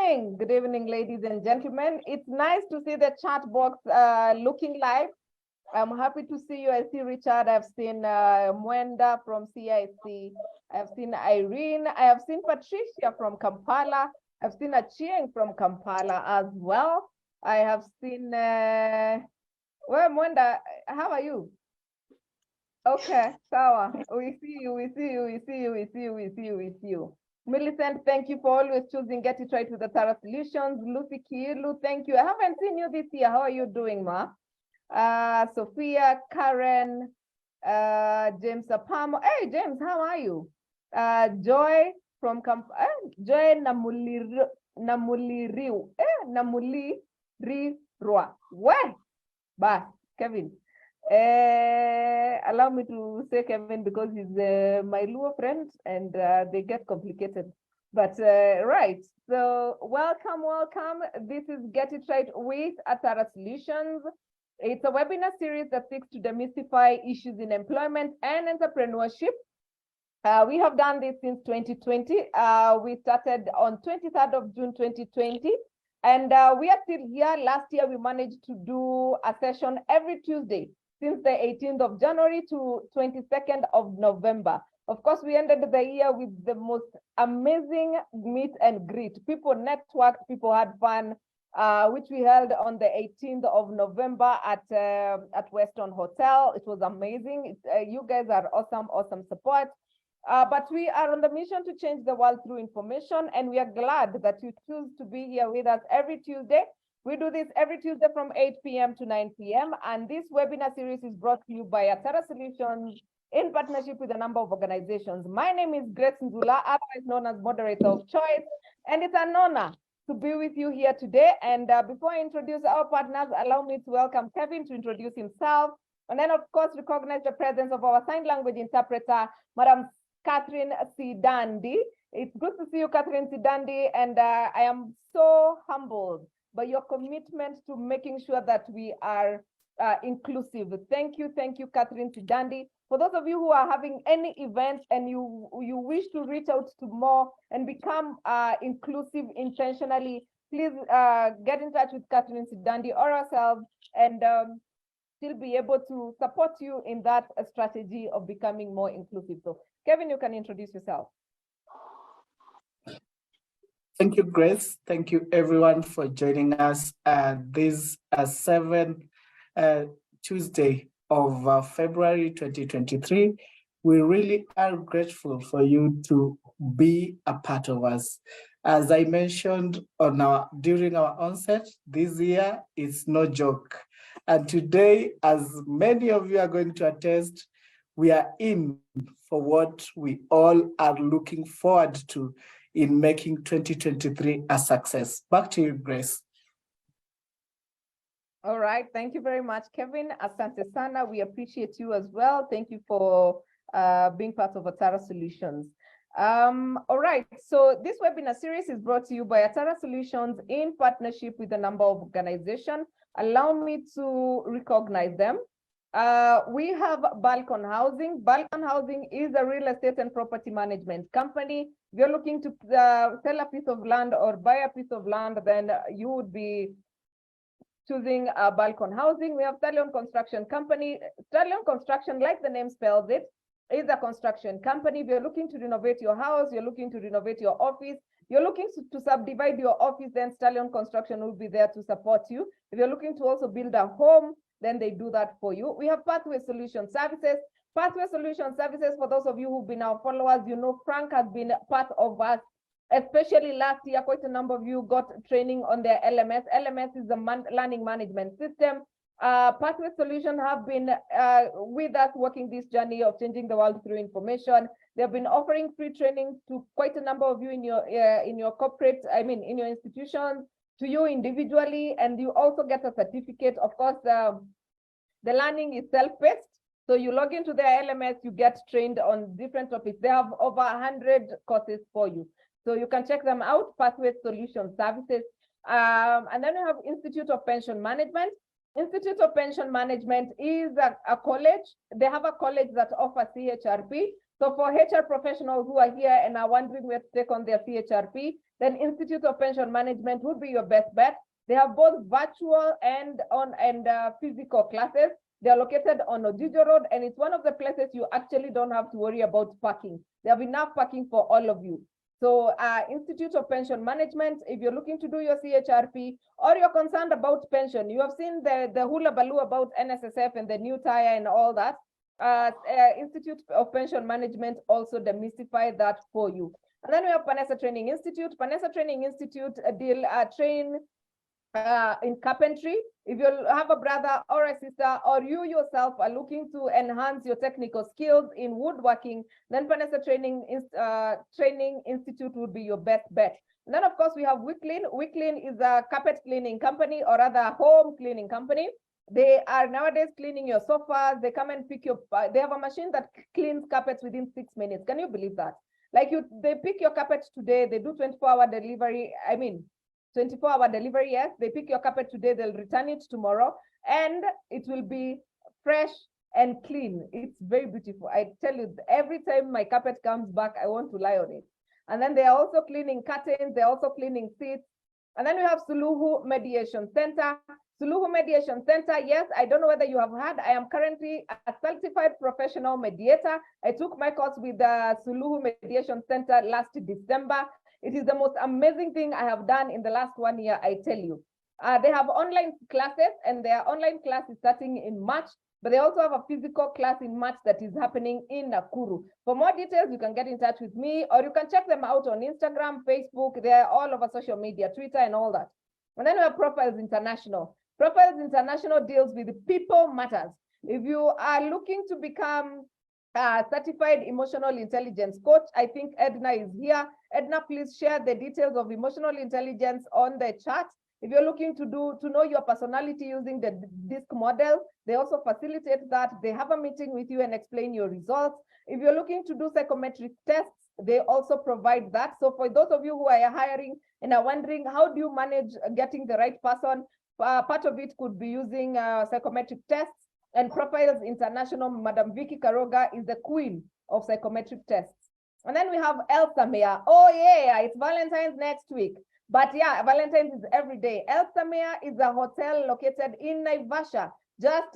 Good evening, ladies and gentlemen. It's nice to see the chat box looking live. I'm happy to see you. I see Richard. I've seen Mwenda from CIC. I've seen Irene. I have seen Patricia from Kampala. I've seen Achieng from Kampala as well. I have seen, well, Mwenda, how are you? Okay, Sawa. We see you, we see you, we see you, we see you, we see you, we see you. Millicent, thank you for always choosing Get It Right with the Tara Solutions. Lucy Kiilu, thank you. I haven't seen you this year. How are you doing, Ma? Sophia, Karen, James Apamo. Hey, James, how are you? Joy from Joy Namuliriu. Namulirirwa. What? Bye, Kevin. Allow me to say Kevin because he's my Luo friend and they get complicated. But right, so welcome. This is Get It Right with Atara Solutions. It's a webinar series that seeks to demystify issues in employment and entrepreneurship. We have done this since 2020. We started on 23rd of June 2020. And we are still here. Last year, we managed to do a session every Tuesday since the 18th of January to 22nd of November. Of course, we ended the year with the most amazing meet and greet. People networked, people had fun, which we held on the 18th of November at Weston Hotel. It was amazing. You guys are awesome support. But we are on the mission to change the world through information, and we are glad that you choose to be here with us every Tuesday. We do this every Tuesday from 8 p.m. to 9 p.m. And this webinar series is brought to you by Atara Solutions in partnership with a number of organizations. My name is Grace Nzula, otherwise known as Moderator of Choice, and it's an honor to be with you here today. And before I introduce our partners, allow me to welcome Kevin to introduce himself, and then of course recognize the presence of our sign language interpreter, Madam Catherine Sidandi. It's good to see you, Catherine Sidandi, and I am so humbled by your commitment to making sure that we are inclusive. Thank you, Catherine Sidandi. For those of you who are having any events and you wish to reach out to more and become inclusive intentionally, please get in touch with Catherine Sidandi or ourselves, and still be able to support you in that strategy of becoming more inclusive. So Kevin, you can introduce yourself. Thank you, Grace. Thank you, everyone, for joining us this 7th Tuesday of February 2023. We really are grateful for you to be a part of us. As I mentioned during our onset, this year is no joke. And today, as many of you are going to attest, we are in for what we all are looking forward to in making 2023 a success. Back to you, Grace. All right, thank you very much, Kevin. Asante sana, we appreciate you as well. Thank you for being part of Atara Solutions. All right, so this webinar series is brought to you by Atara Solutions in partnership with a number of organizations. Allow me to recognize them. We have Balcon Housing. Balcon Housing is a real estate and property management company. If you're looking to sell a piece of land or buy a piece of land, then you would be choosing Balcon Housing. We have Stallion Construction Company. Stallion Construction, like the name spells it, is a construction company. If you're looking to renovate your house, you're looking to renovate your office, you're looking to subdivide your office, then Stallion Construction will be there to support you. If you're looking to also build a home, then they do that for you. We have Pathway Solution Services. Pathway Solution Services, for those of you who've been our followers, you know Frank has been part of us, especially last year. Quite a number of you got training on their LMS. LMS is the learning management system. Pathway Solution have been with us working this journey of changing the world through information. They've been offering free training to quite a number of you in your corporate, in your institutions, to you individually, and you also get a certificate. Of course, the learning is self-paced. So you log into their LMS, you get trained on different topics. They have over 100 courses for you. So you can check them out, Pathway Solution Services. And then we have Institute of Pension Management. Institute of Pension Management is a college. They have a college that offers CHRP. So for HR professionals who are here and are wondering where to take on their CHRP, then Institute of Pension Management would be your best bet. They have both virtual and physical classes. They are located on Ojujo Road, and it's one of the places you actually don't have to worry about parking. They have enough parking for all of you. So Institute of Pension Management, if you're looking to do your CHRP or you're concerned about pension, you have seen the hula baloo about NSSF and the new tire and all that. Institute of Pension Management also demystify that for you. And then we have Panessa Training Institute. Panessa Training Institute train in carpentry. If you have a brother or a sister, or you yourself are looking to enhance your technical skills in woodworking, then Panessa Training Institute would be your best bet. And then, of course, we have Wicklin. Wicklin is a carpet cleaning company or rather home cleaning company. They are nowadays cleaning your sofas. They come and pick your, they have a machine that cleans carpets within 6 minutes. Can you believe that? Like they pick your carpet today, they do 24-hour delivery. 24-hour delivery, yes. They pick your carpet today, they'll return it tomorrow, and it will be fresh and clean. It's very beautiful. I tell you, every time my carpet comes back, I want to lie on it. And then they're also cleaning curtains, they're also cleaning seats. And then we have Suluhu Mediation Center. Suluhu Mediation Center, yes, I don't know whether you have heard, I am currently a certified professional mediator. I took my course with the Suluhu Mediation Center last December. It is the most amazing thing I have done in the last 1 year, I tell you. They have online classes, and their online class is starting in March, but they also have a physical class in March that is happening in Nakuru. For more details, you can get in touch with me, or you can check them out on Instagram, Facebook. They're all over social media, Twitter, and all that. And then we have Profiles International. Profiles International deals with people matters. If you are looking to become a certified emotional intelligence coach, I think Edna is here. Edna, please share the details of emotional intelligence on the chat. If you're looking to know your personality using the DISC model, they also facilitate that. They have a meeting with you and explain your results. If you're looking to do psychometric tests, they also provide that. So for those of you who are hiring and are wondering, how do you manage getting the right person? Part of it could be using psychometric tests. And Profiles International, Madam Vicky Karoga is the queen of psychometric tests. And then we have Elsa Mea. Oh yeah, it's Valentine's next week. But yeah, Valentine's is every day. Elsa Mea is a hotel located in Naivasha, just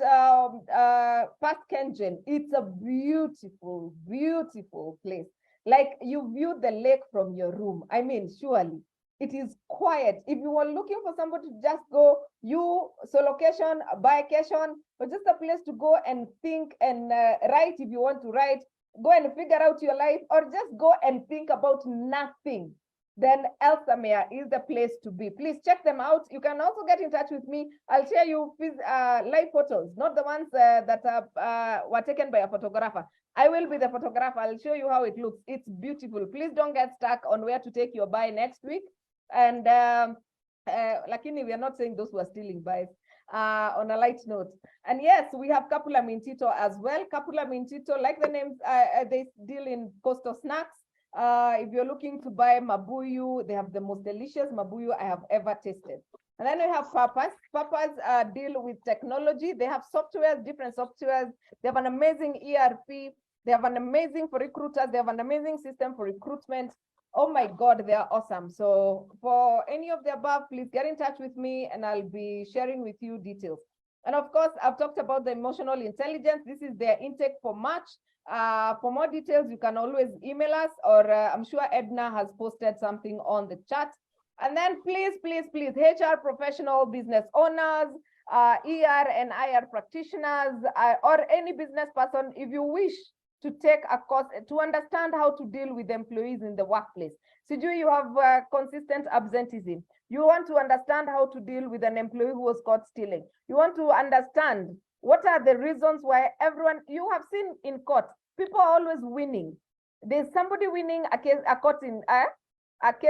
past Kengen. It's a beautiful, beautiful place. Like you view the lake from your room. I mean, surely. It is quiet. If you were looking for somebody to just go, location, vacation, or just a place to go and think and write if you want to write, go and figure out your life, or just go and think about nothing, then Elsa Mea is the place to be. Please check them out. You can also get in touch with me. I'll share you live photos, not the ones that were taken by a photographer. I will be the photographer. I'll show you how it looks. It's beautiful. Please don't get stuck on where to take your buy next week. And lakini we are not saying those who are stealing buys, on a light note. And yes, we have Kapula Mintito as well. Kapula Mintito, like the names, they deal in coastal snacks. If you're looking to buy mabuyu, they have the most delicious mabuyu I have ever tasted. And then we have Papas. Papas deal with technology. They have softwares, different softwares. They have an amazing ERP. They have an amazing for recruiters. They have an amazing system for recruitment. Oh my God, they are awesome. So for any of the above, please get in touch with me and I'll be sharing with you details. And of course, I've talked about the emotional intelligence. This is their intake for March. For more details, you can always email us, or I'm sure Edna has posted something on the chat. And then please, please, please, HR professional business owners, ER and IR practitioners, or any business person, if you wish to take a course to understand how to deal with employees in the workplace. Sijui, you have consistent absenteeism. You want to understand how to deal with an employee who was caught stealing. You want to understand what are the reasons why everyone, you have seen in court, people are always winning. There's somebody winning a case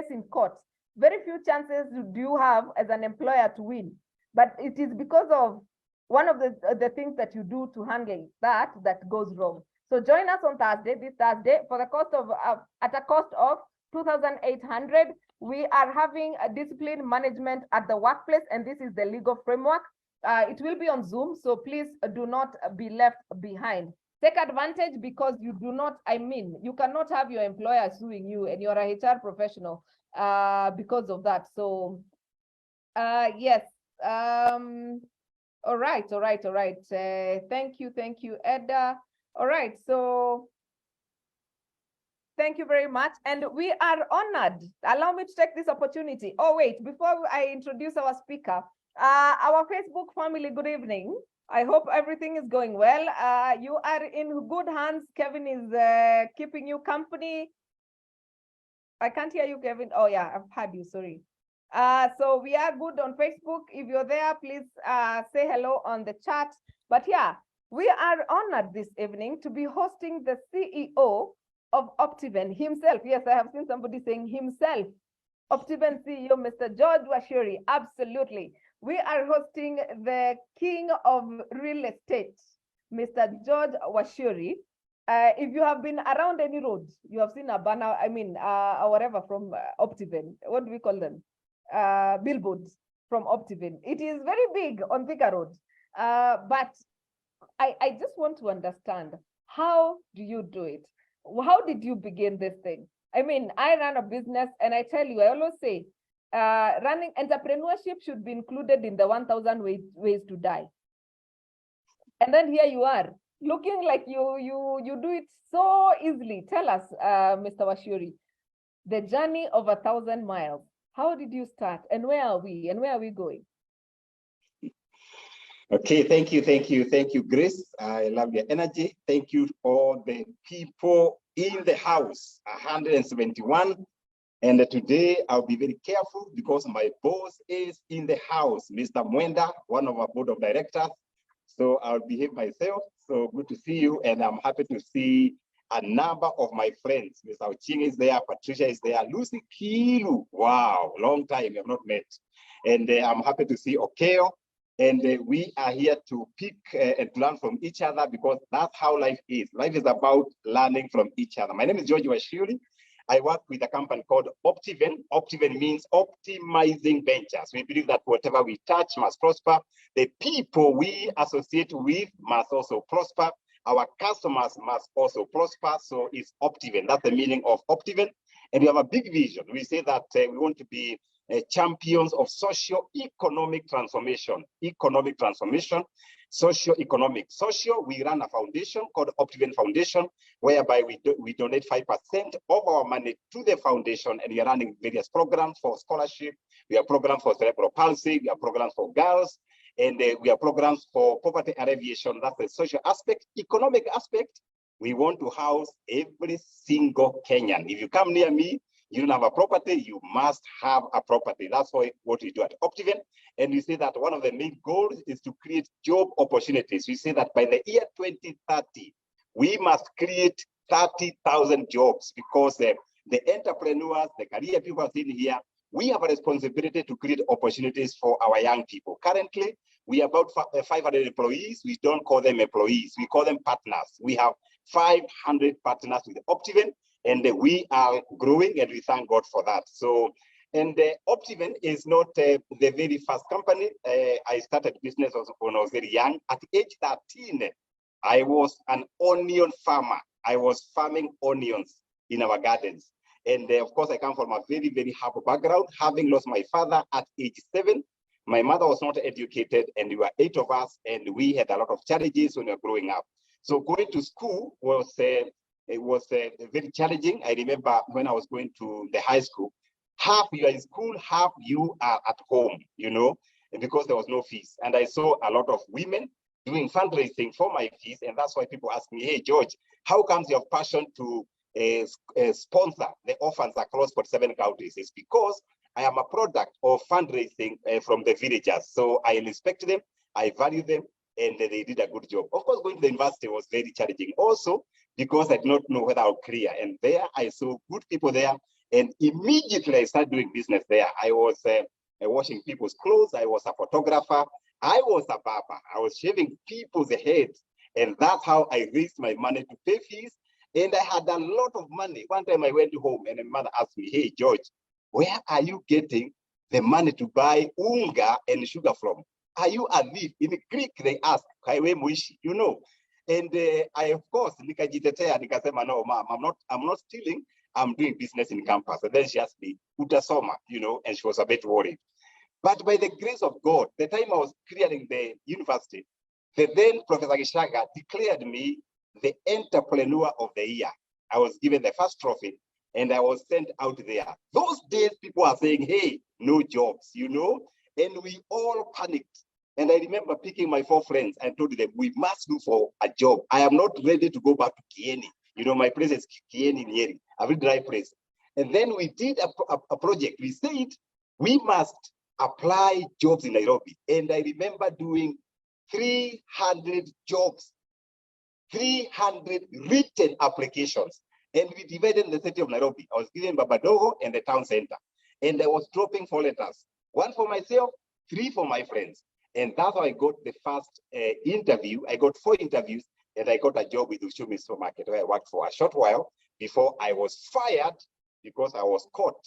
in court. Very few chances do you have as an employer to win. But it is because of one of the things that you do to handle that goes wrong. So join us on Thursday, this Thursday, for the cost of at a cost of 2,800. We are having a discipline management at the workplace, and this is the legal framework. It will be on Zoom, so please do not be left behind. take advantage because you do not, you cannot have your employer suing you and you're a HR professional because of that. So yes. All right. Thank you, Edda. All right, so thank you very much. And we are honored. Allow me to take this opportunity. Oh, wait, before I introduce our speaker, our Facebook family, good evening. I hope everything is going well. You are in good hands. Kevin is keeping you company. I can't hear you, Kevin. Oh, yeah, I've heard you, sorry. So we are good on Facebook. If you're there, please say hello on the chat. But yeah, we are honored this evening to be hosting the CEO of Optiven himself. Yes, I have seen somebody saying himself. Optiven CEO, Mr. George Wachiuri. Absolutely. We are hosting the king of real estate, Mr. George Wachiuri. If you have been around any roads, you have seen a banner, or whatever from Optiven. What do we call them? Billboards from Optiven. It is very big on Thika Road. But I just want to understand, how do you do it? How did you begin this thing? I run a business, and I tell you, I always say, running entrepreneurship should be included in the 1,000 ways to die. And then here you are, looking like you do it so easily. Tell us, Mr. Wachiuri, the journey of 1,000 miles. How did you start, and where are we, and where are we going? Okay, thank you, Grace. I love your energy. Thank you all the people in the house, 171. And today I'll be very careful because my boss is in the house, Mr. Mwenda, one of our board of directors. So I'll behave myself. So good to see you, and I'm happy to see a number of my friends. Mr. Wachiuri is there, Patricia is there, Lucy Kilu. Wow, long time we have not met. And I'm happy to see Okeo. And we are here to pick and learn from each other, because that's how life is. Life is about learning from each other. My name is George Wachiuri. I work with a company called Optiven. Optiven means optimizing ventures. We believe that whatever we touch must prosper. The people we associate with must also prosper. Our customers must also prosper. So it's Optiven. That's the meaning of Optiven. And we have a big vision. We say that we want to be champions of socio-economic transformation. Socio-economic. Social, we run a foundation called Optiven Foundation, whereby we donate 5% of our money to the foundation, and we are running various programs for scholarship. We have programs for cerebral palsy. We have programs for girls. And we have programs for poverty alleviation. That's the social aspect. Economic aspect, we want to house every single Kenyan. If you come near me, you don't have a property, you must have a property. That's what we do at Optiven. And we say that one of the main goals is to create job opportunities. We say that by the year 2030, we must create 30,000 jobs, because the entrepreneurs, the career people sitting here, we have a responsibility to create opportunities for our young people. Currently, we have about 500 employees. We don't call them employees, we call them partners. We have 500 partners with Optiven, and we are growing, and we thank God for that. So, and Optiven is not the very first company. I started business when I was very young. At age 13, I was an onion farmer. I was farming onions in our gardens. And of course, I come from a very, very humble background, having lost my father at age 7. My mother was not educated, and we were 8 of us, and we had a lot of challenges when we were growing up. So going to school was very challenging. I remember when I was going to the high school, half you are in school, half you are at home, because there was no fees. And I saw a lot of women doing fundraising for my fees, and that's why people ask me, hey, George, how comes you have passion to sponsor the orphans across 47 countries? It's because I am a product of fundraising from the villagers. So I respect them, I value them, and they did a good job. Of course, going to the university was very challenging also, because I did not know whether I would career. And there I saw good people there, and immediately I started doing business there. I was washing people's clothes, I was a photographer, I was a barber, I was shaving people's heads, and that's how I raised my money to pay fees. And I had a lot of money. One time I went home, and my mother asked me, hey, George, where are you getting the money to buy unga and sugar from? Are you a thief? In Greek, they ask, And I, of course, nikajitetea, nikasema, no, ma'am, I'm not stealing. I'm doing business in campus. And then she asked me, utasoma, you know, and she was a bit worried. But by the grace of God, the time I was clearing the university, the then Professor Gishaga declared me the entrepreneur of the year. I was given the first trophy and I was sent out there. Those days, people are saying, hey, no jobs, you know, and we all panicked. And I remember picking my 4 friends and told them, we must look for a job. I am not ready to go back to Kieni. You know, my place is Kieni, Nyeri, a very dry place. And then we did a project. We said, we must apply jobs in Nairobi. And I remember doing 300 jobs, 300 written applications. And we divided in the city of Nairobi. I was given Babadogo and the town center. And I was dropping 4 letters, 1 for myself, 3 for my friends. And that's how I got the first interview. I got 4 interviews and I got a job with Ushumi Supermarket where I worked for a short while before I was fired because I was caught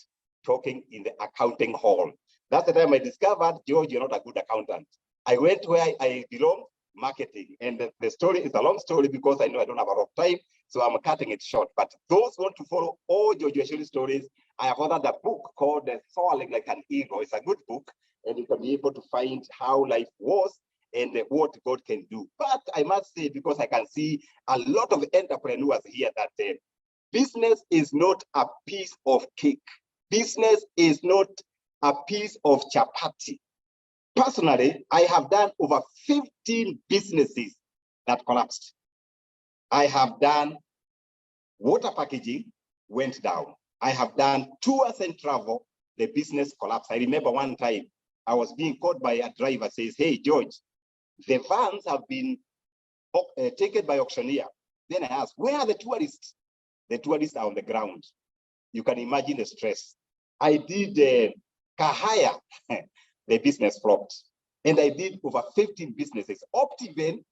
talking in the accounting hall. That's the time I discovered, George, you're not a good accountant. I went where I belong, marketing. And the story is a long story because I know I don't have a lot of time, so I'm cutting it short. But those who want to follow all George Wachiuri stories, I have authored a book called Soaring Like an Eagle. It's a good book, and you can be able to find how life was and what God can do. But I must say, because I can see a lot of entrepreneurs here, that business is not a piece of cake. Business is not a piece of chapati. Personally, I have done over 15 businesses that collapsed. I have done water packaging, went down. I have done tours and travel, the business collapsed. I remember one time I was being called by a driver, says, hey, George, the vans have been taken by auctioneer. Then I asked, where are the tourists? The tourists are on the ground. You can imagine the stress. I did Kahaya, the business flopped. And I did over 15 businesses. Optiven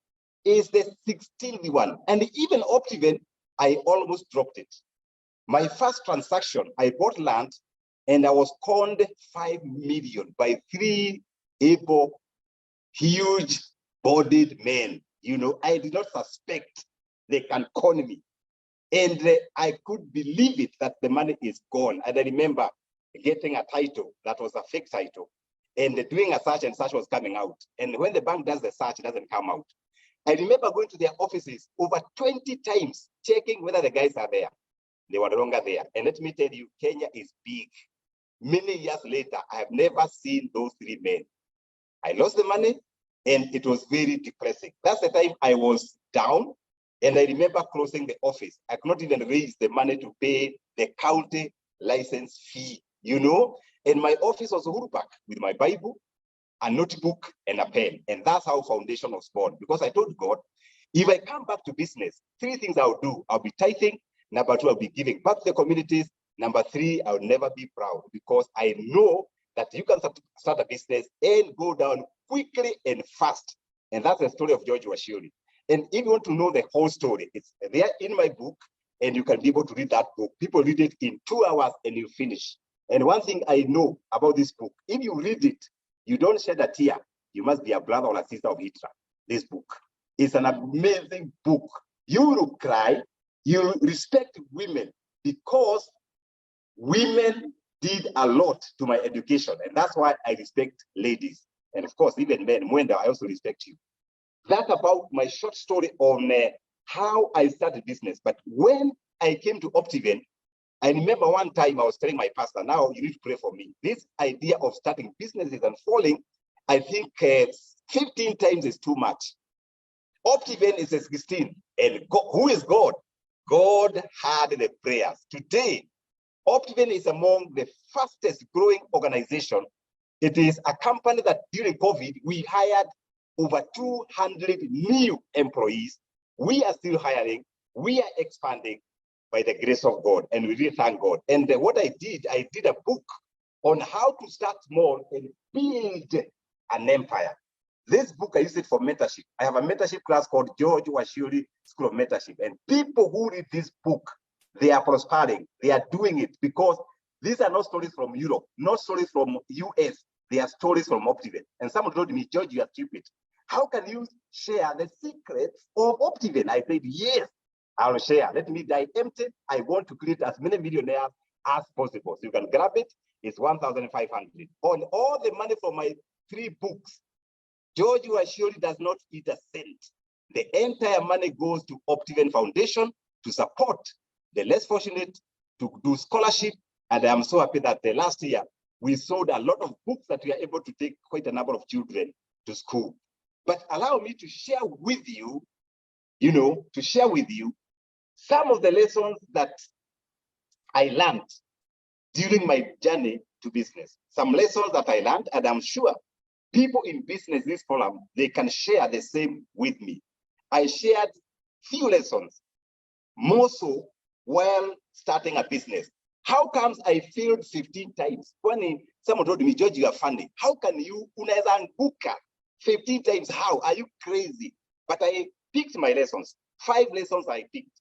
is the 16th one. And even Optiven, I almost dropped it. My first transaction, I bought land and I was conned 5 million by 3 able, huge bodied men. You know, I did not suspect they can con me. And I could believe it that the money is gone. And I remember getting a title that was a fake title and doing a search, and search was coming out. And when the bank does the search, it doesn't come out. I remember going to their offices over 20 times, checking whether the guys are there. They were no longer there. And let me tell you, Kenya is big. Many years later, I have never seen those 3 men. I lost the money and it was very depressing. That's the time I was down. And I remember closing the office. I could not even raise the money to pay the county license fee, you know? And my office was Uhuru Park with my Bible, a notebook, and a pen. And that's how foundation was born. Because I told God, if I come back to business, 3 things I'll do. I'll be tithing. Number 2, I'll be giving back to the communities. Number 3, I'll never be proud, because I know that you can start a business and go down quickly and fast. And that's the story of George Wachiuri. And if you want to know the whole story, it's there in my book, and you can be able to read that book. People read it in 2 hours and you finish. And one thing I know about this book, if you read it, you don't shed a tear, you must be a brother or a sister of Hitler. This book is an amazing book. You will cry, you respect women, because women did a lot to my education. And that's why I respect ladies. And of course, even men, Mwenda, I also respect you. That's about my short story on how I started business. But when I came to Optiven, I remember one time I was telling my pastor, now you need to pray for me. This idea of starting businesses and falling, I think 15 times is too much. Optiven is a 16. And God, who is God? God had the prayers. Today, Optiven is among the fastest growing organization. It is a company that during COVID, we hired over 200 new employees. We are still hiring. We are expanding by the grace of God, and we really thank God. And what I did a book on how to start small and build an empire. This book, I use it for mentorship. I have a mentorship class called George Wachiuri School of Mentorship. And people who read this book, they are prospering. They are doing it because these are not stories from Europe, not stories from US. They are stories from Optiven. And someone told me, George, you are stupid. How can you share the secrets of Optiven? I said, yes, I'll share. Let me die empty. I want to create as many millionaires as possible. So you can grab it. It's 1,500. On all the money from my 3 books, George Wachiuri does not eat a cent. The entire money goes to Optiven Foundation to support the less fortunate, to do scholarship. And I'm so happy that the last year, we sold a lot of books that we are able to take quite a number of children to school. But allow me to share with you, some of the lessons that I learned during my journey to business. Some lessons that I learned, and I'm sure people in business, this forum, they can share the same with me. I shared few lessons, more so while starting a business. How comes I failed 15 times? When someone told me, George, you are funny. How can you unaweza anguka 15 times? How? Are you crazy? But I picked my lessons. 5 lessons I picked.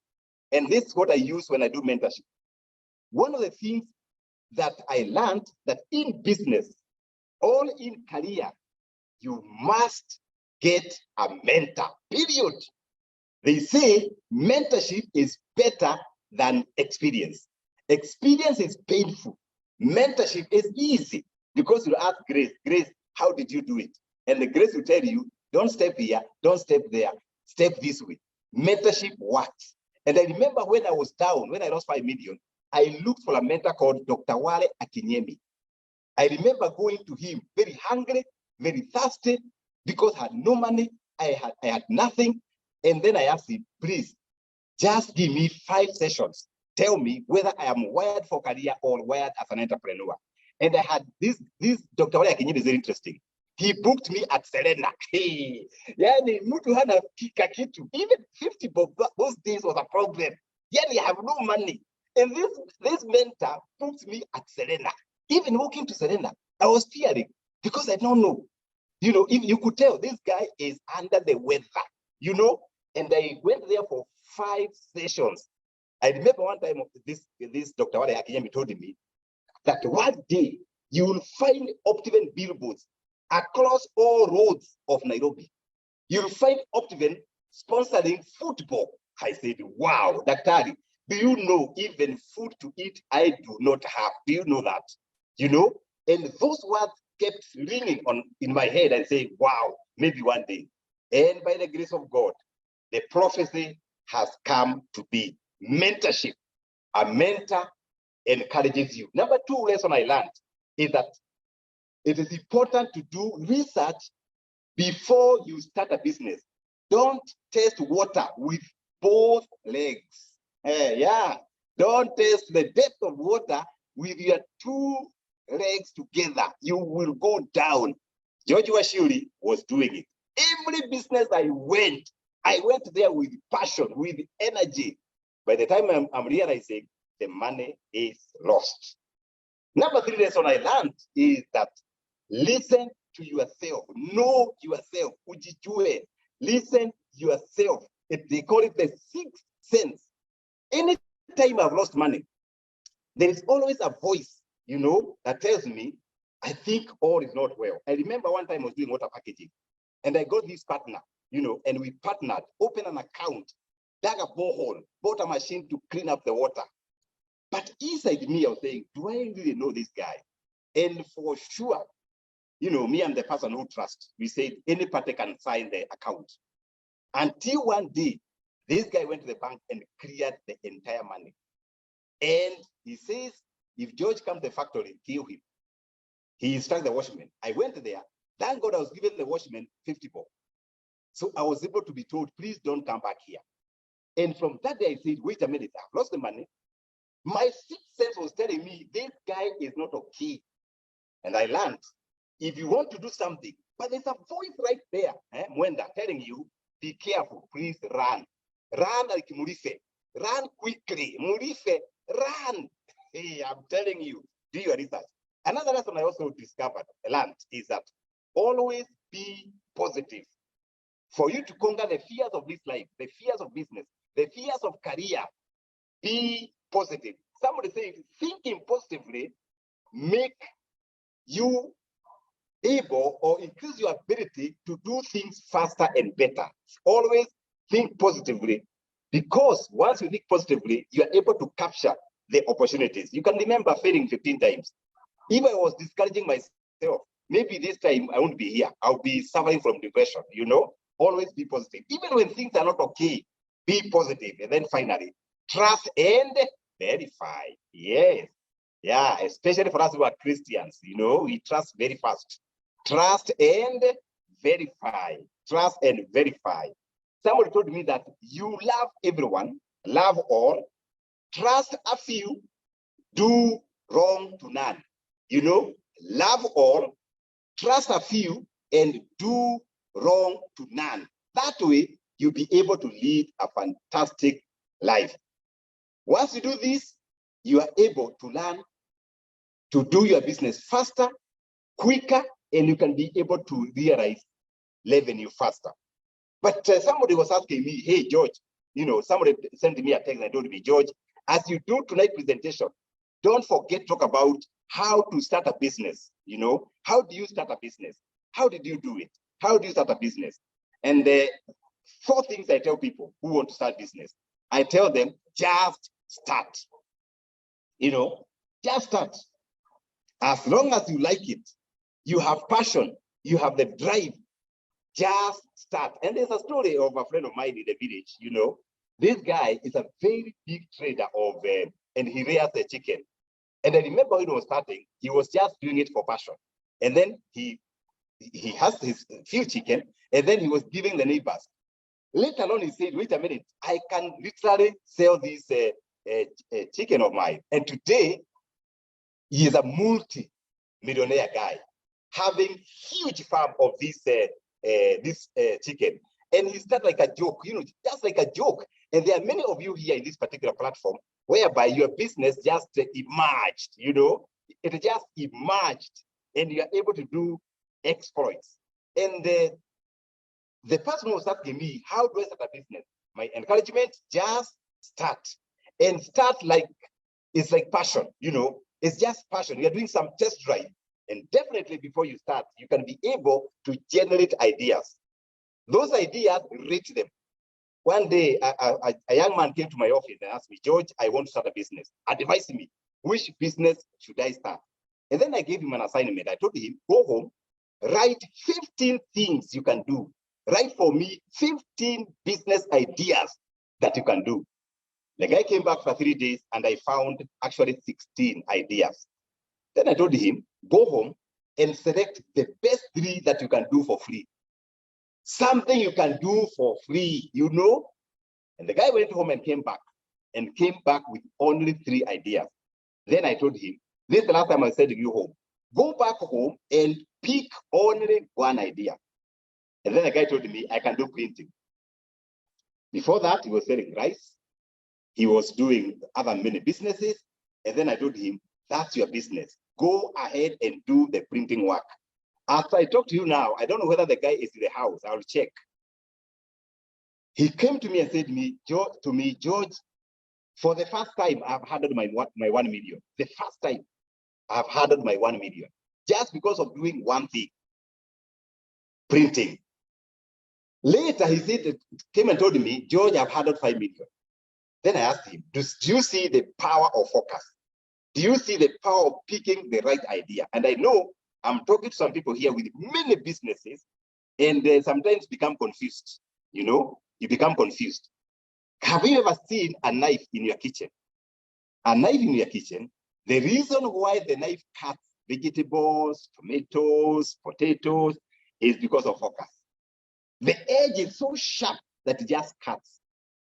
And this is what I use when I do mentorship. One of the things that I learned that in business, all in career, you must get a mentor, period. They say mentorship is better than experience. Experience is painful. Mentorship is easy because you ask Grace, Grace, how did you do it? And the Grace will tell you, don't step here, don't step there, step this way. Mentorship works. And I remember when I was down, when I lost 5 million, I looked for a mentor called Dr. Wale Akinyemi. I remember going to him very hungry, very thirsty, because I had no money, I had nothing. And then I asked him, please, just give me 5 sessions. Tell me whether I am wired for career or wired as an entrepreneur. And I had this Dr. Wale Akinyemi is very interesting. He booked me at Serena. Hey, yani mtu hana kitu. Even 50 bob those days was a problem. Yani I have no money. And this mentor booked me at Serena. Even walking to Serena, I was fearing because I don't know. If you could tell this guy is under the weather, and I went there for 5 sessions. I remember one time this Dr. Wale Akinyemi told me that one day you will find Optiven billboards across all roads of Nairobi. You'll find Optiven sponsoring football. I said, wow, Daktari, do you know even food to eat I do not have? Do you know that? And those words kept ringing in my head and saying, wow, maybe one day. And by the grace of God, the prophecy has come to be. Mentorship. A mentor encourages you. Number 2 lesson I learned is that it is important to do research before you start a business. Don't test water with both legs. Don't test the depth of water with your 2 legs together. You will go down. George Wachiuri was doing it. Every business I went there with passion, with energy. By the time I'm realizing the money is lost. Number 3 lesson I learned is that listen to yourself. Know yourself. Ujijue. Listen to yourself. They call it the 6th sense. Anytime I've lost money, there is always a voice, that tells me, I think all is not well. I remember one time I was doing water packaging, and I got this partner, and we partnered, opened an account, dug a borehole, bought a machine to clean up the water. But inside me, I was saying, do I really know this guy? And for sure, me and the person who trust, we said any party can sign the account. Until one day, this guy went to the bank and cleared the entire money. And he says, if George comes to the factory, kill him. He instructed the watchman. I went there. Thank God I was given the watchman 50 bob. So I was able to be told, please don't come back here. And from that day, I said, wait a minute, I've lost the money. My 6th sense was telling me, this guy is not okay. And I learned, if you want to do something, but there's a voice right there, Mwenda, telling you, be careful, please run. Run like Murife. Run quickly. Murife, run. Hey, I'm telling you, do your research. Another lesson I also learned, is that always be positive. For you to conquer the fears of this life, the fears of business, the fears of career, be positive. Somebody says thinking positively make you able or increase your ability to do things faster and better. Always think positively, because once you think positively, you are able to capture the opportunities. You can remember failing 15 times. If I was discouraging myself, maybe this time I won't be here. I'll be suffering from depression, you know? Always be positive. Even when things are not okay, be positive. And then finally, trust and verify. Yes. Yeah, especially for us who are Christians, you know, we trust very fast. Trust and verify. Trust and verify. Somebody told me that you love everyone, love all, trust a few, do wrong to none. You know, love all, trust a few, and do wrong to none. That way, you'll be able to lead a fantastic life. Once you do this, you are able to learn to do your business faster, quicker, and you can be able to realize revenue faster. But somebody was asking me, hey, George, you know, somebody sent me a text and told me, George, as you do tonight's presentation, don't forget to talk about how to start a business. You know, how do you start a business? How did you do it? How do you start a business? And the 4 things I tell people who want to start business. I tell them, just start. You know, just start. As long as you like it, you have passion, you have the drive, just start. And there's a story of a friend of mine in the village, you know. This guy is a very big trader of, and he rears a chicken. And I remember when he was starting, he was just doing it for passion. And then he has his few chicken, and then he was giving the neighbors. Later on, he said, wait a minute, I can literally sell this chicken of mine. And today, he is a multi-millionaire guy, having huge farm of this chicken. And he started like a joke, you know, just like a joke. And there are many of you here in this particular platform whereby your business just emerged, you know, it just emerged, and you are able to do exploits. And the person was asking me, how do I start a business? My encouragement, just start. And start like, it's like passion, you know, it's just passion. You're doing some test drive. And definitely before you start, you can be able to generate ideas. Those ideas, rate them. One day, a young man came to my office and asked me, George, I want to start a business. Advise me, which business should I start? And then I gave him an assignment. I told him, go home, write 15 things you can do. Write for me 15 business ideas that you can do. The guy came back for 3 days and I found actually 16 ideas. Then I told him, go home and select the best 3 that you can do for free. Something you can do for free, you know? And the guy went home and came back with only 3 ideas. Then I told him, this is the last time I said you home. Go back home and pick only 1 idea. And then the guy told me, I can do printing. Before that, he was selling rice. He was doing other many businesses. And then I told him, that's your business. Go ahead and do the printing work. After I talk to you now, I don't know whether the guy is in the house. I'll check. He came to me and said to me, George, for the first time, I've handled my 1 million. The first time I've handled my 1 million. Just because of doing one thing, printing. Later, he said, came and told me, George, I've handled 5 million. Then I asked him, do you see the power of focus? Do you see the power of picking the right idea? And I know I'm talking to some people here with many businesses, and they sometimes become confused. You know, you become confused. Have you ever seen a knife in your kitchen? A knife in your kitchen, the reason why the knife cuts vegetables, tomatoes, potatoes, is because of focus. The edge is so sharp that it just cuts.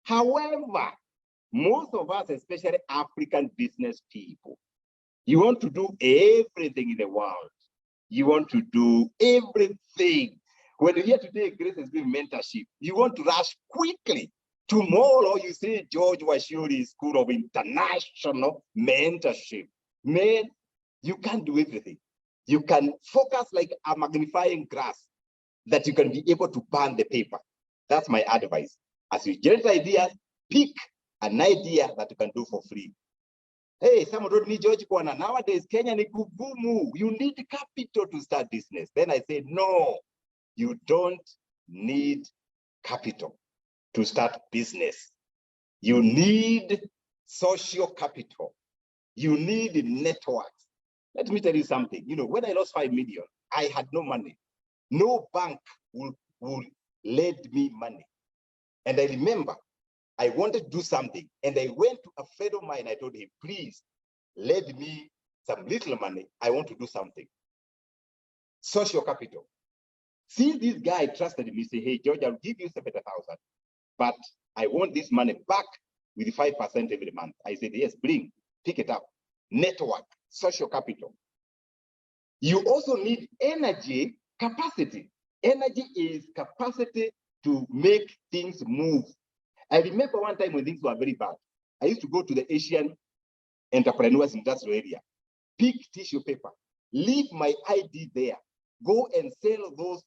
However, most of us, especially African business people, you want to do everything in the world. You want to do everything. When you hear today, Grace is doing mentorship, you want to rush quickly. Tomorrow, you say George Wachiuri School of International Mentorship. Man, you can't do everything. You can focus like a magnifying glass that you can be able to burn the paper. That's my advice. As you generate ideas, pick an idea that you can do for free. Hey, someone told me, George Kwana, nowadays Kenya ni kugumu. You need capital to start business. Then I said, no, you don't need capital to start business. You need social capital. You need networks. Let me tell you something. You know, when I lost 5 million, I had no money. No bank will lend me money. And I remember I wanted to do something, and I went to a friend of mine. I told him, please lend me some little money. I want to do something. Social capital. See, this guy trusted me, say, hey, George, I'll give you 70,000, but I want this money back with 5% every month. I said, yes, bring, pick it up. Network, social capital. You also need energy capacity. Energy is capacity to make things move. I remember one time when things were very bad, I used to go to the Asian Entrepreneurs Industrial Area, pick tissue paper, leave my ID there, go and sell those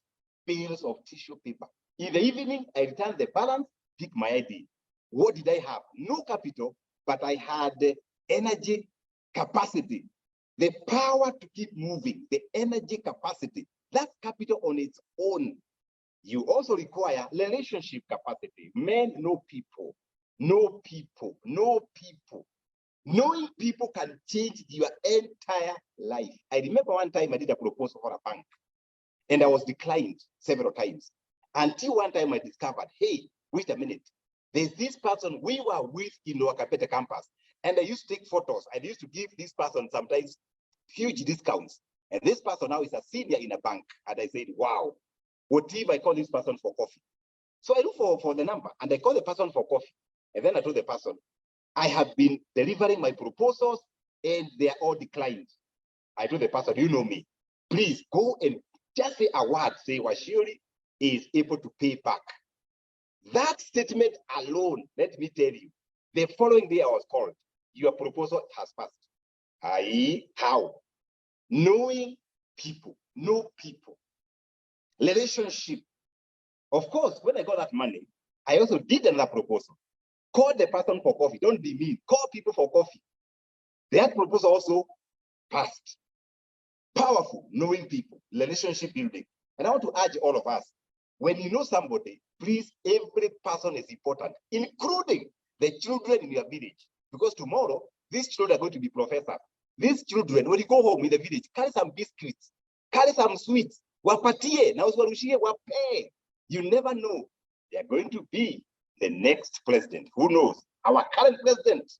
bales of tissue paper. In the evening, I return the balance, pick my ID. What did I have? No capital, but I had the energy capacity, the power to keep moving, the energy capacity. That's capital on its own. You also require relationship capacity. Men know people, know people, know people. Knowing people can change your entire life. I remember one time I did a proposal for a bank, and I was declined several times. Until one time I discovered, hey, wait a minute. There's this person we were with in our Kapete campus, and I used to take photos. I used to give this person sometimes huge discounts. And this person now is a senior in a bank. And I said, wow, what if I call this person for coffee? So I look for the number, and I call the person for coffee. And then I told the person, I have been delivering my proposals, and they are all declined. I told the person, you know me, please go and just say a word, say Wachiuri is able to pay back. That statement alone, let me tell you, the following day I was called, your proposal has passed. How? Knowing people, know people, relationship. Of course, when I got that money, I also did another proposal. Call the person for coffee. Don't be mean. Call people for coffee. That proposal also passed. Powerful, knowing people, relationship building. And I want to urge all of us, when you know somebody, please, every person is important, including the children in your village. Because tomorrow, these children are going to be professors. These children, when you go home in the village, carry some biscuits, carry some sweets. Wapatie, na usiwarushie wape. You never know. They are going to be the next president. Who knows? Our current president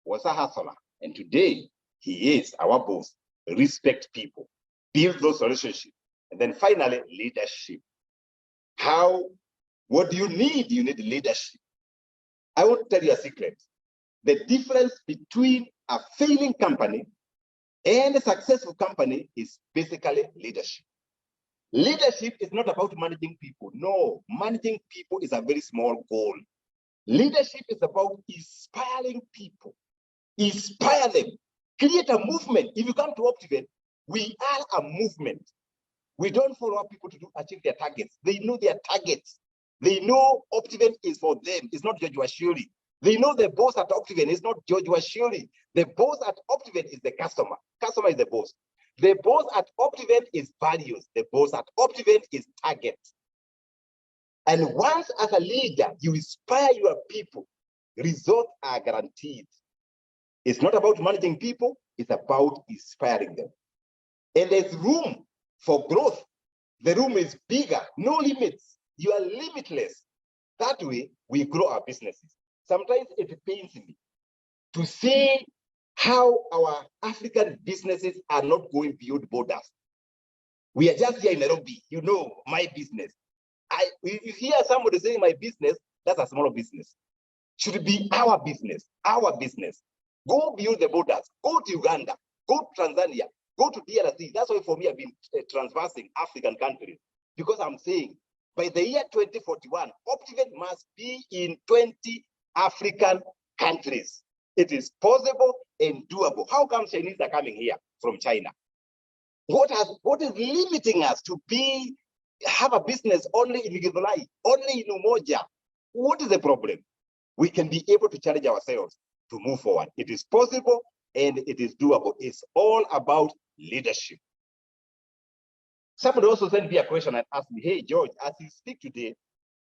was a hustler, and today he is our boss. Respect people, build those relationships, and then finally, leadership. How? What do you need? You need leadership. I want to tell you a secret. The difference between a failing company and a successful company is basically leadership. Leadership is not about managing people. No, managing people is a very small goal. Leadership is about inspiring people. Inspire them. Create a movement. If you come to Optivate, we are a movement. We don't follow up people to achieve their targets. They know their targets. They know Optivate is for them. It's not George Wachiuri. They know the boss at Optivate is not George Wachiuri. The boss at Optivate is the customer. Customer is the boss. The boss at Optivate is values. The boss at Optivate is targets. And once as a leader, you inspire your people, results are guaranteed. It's not about managing people, it's about inspiring them. And there's room for growth. The room is bigger, no limits. You are limitless. That way, we grow our businesses. Sometimes it pains me to see how our African businesses are not going beyond borders. We are just here in Nairobi, you know, my business. If you hear somebody saying my business, that's a small business. Should be our business, our business. Go beyond the borders, go to Uganda, go to Tanzania, go to DRC. That's why for me, I've been transversing African countries, because I'm saying by the year 2041, Optivate must be in 20 African countries. It is possible and doable. How come Chinese are coming here from China? What is limiting us to have a business only in Githurai, only in Umoja? What is the problem? We can be able to challenge ourselves to move forward. It is possible, and it is doable. It's all about leadership. Somebody also sent me a question and asked me, hey, George, as you speak today,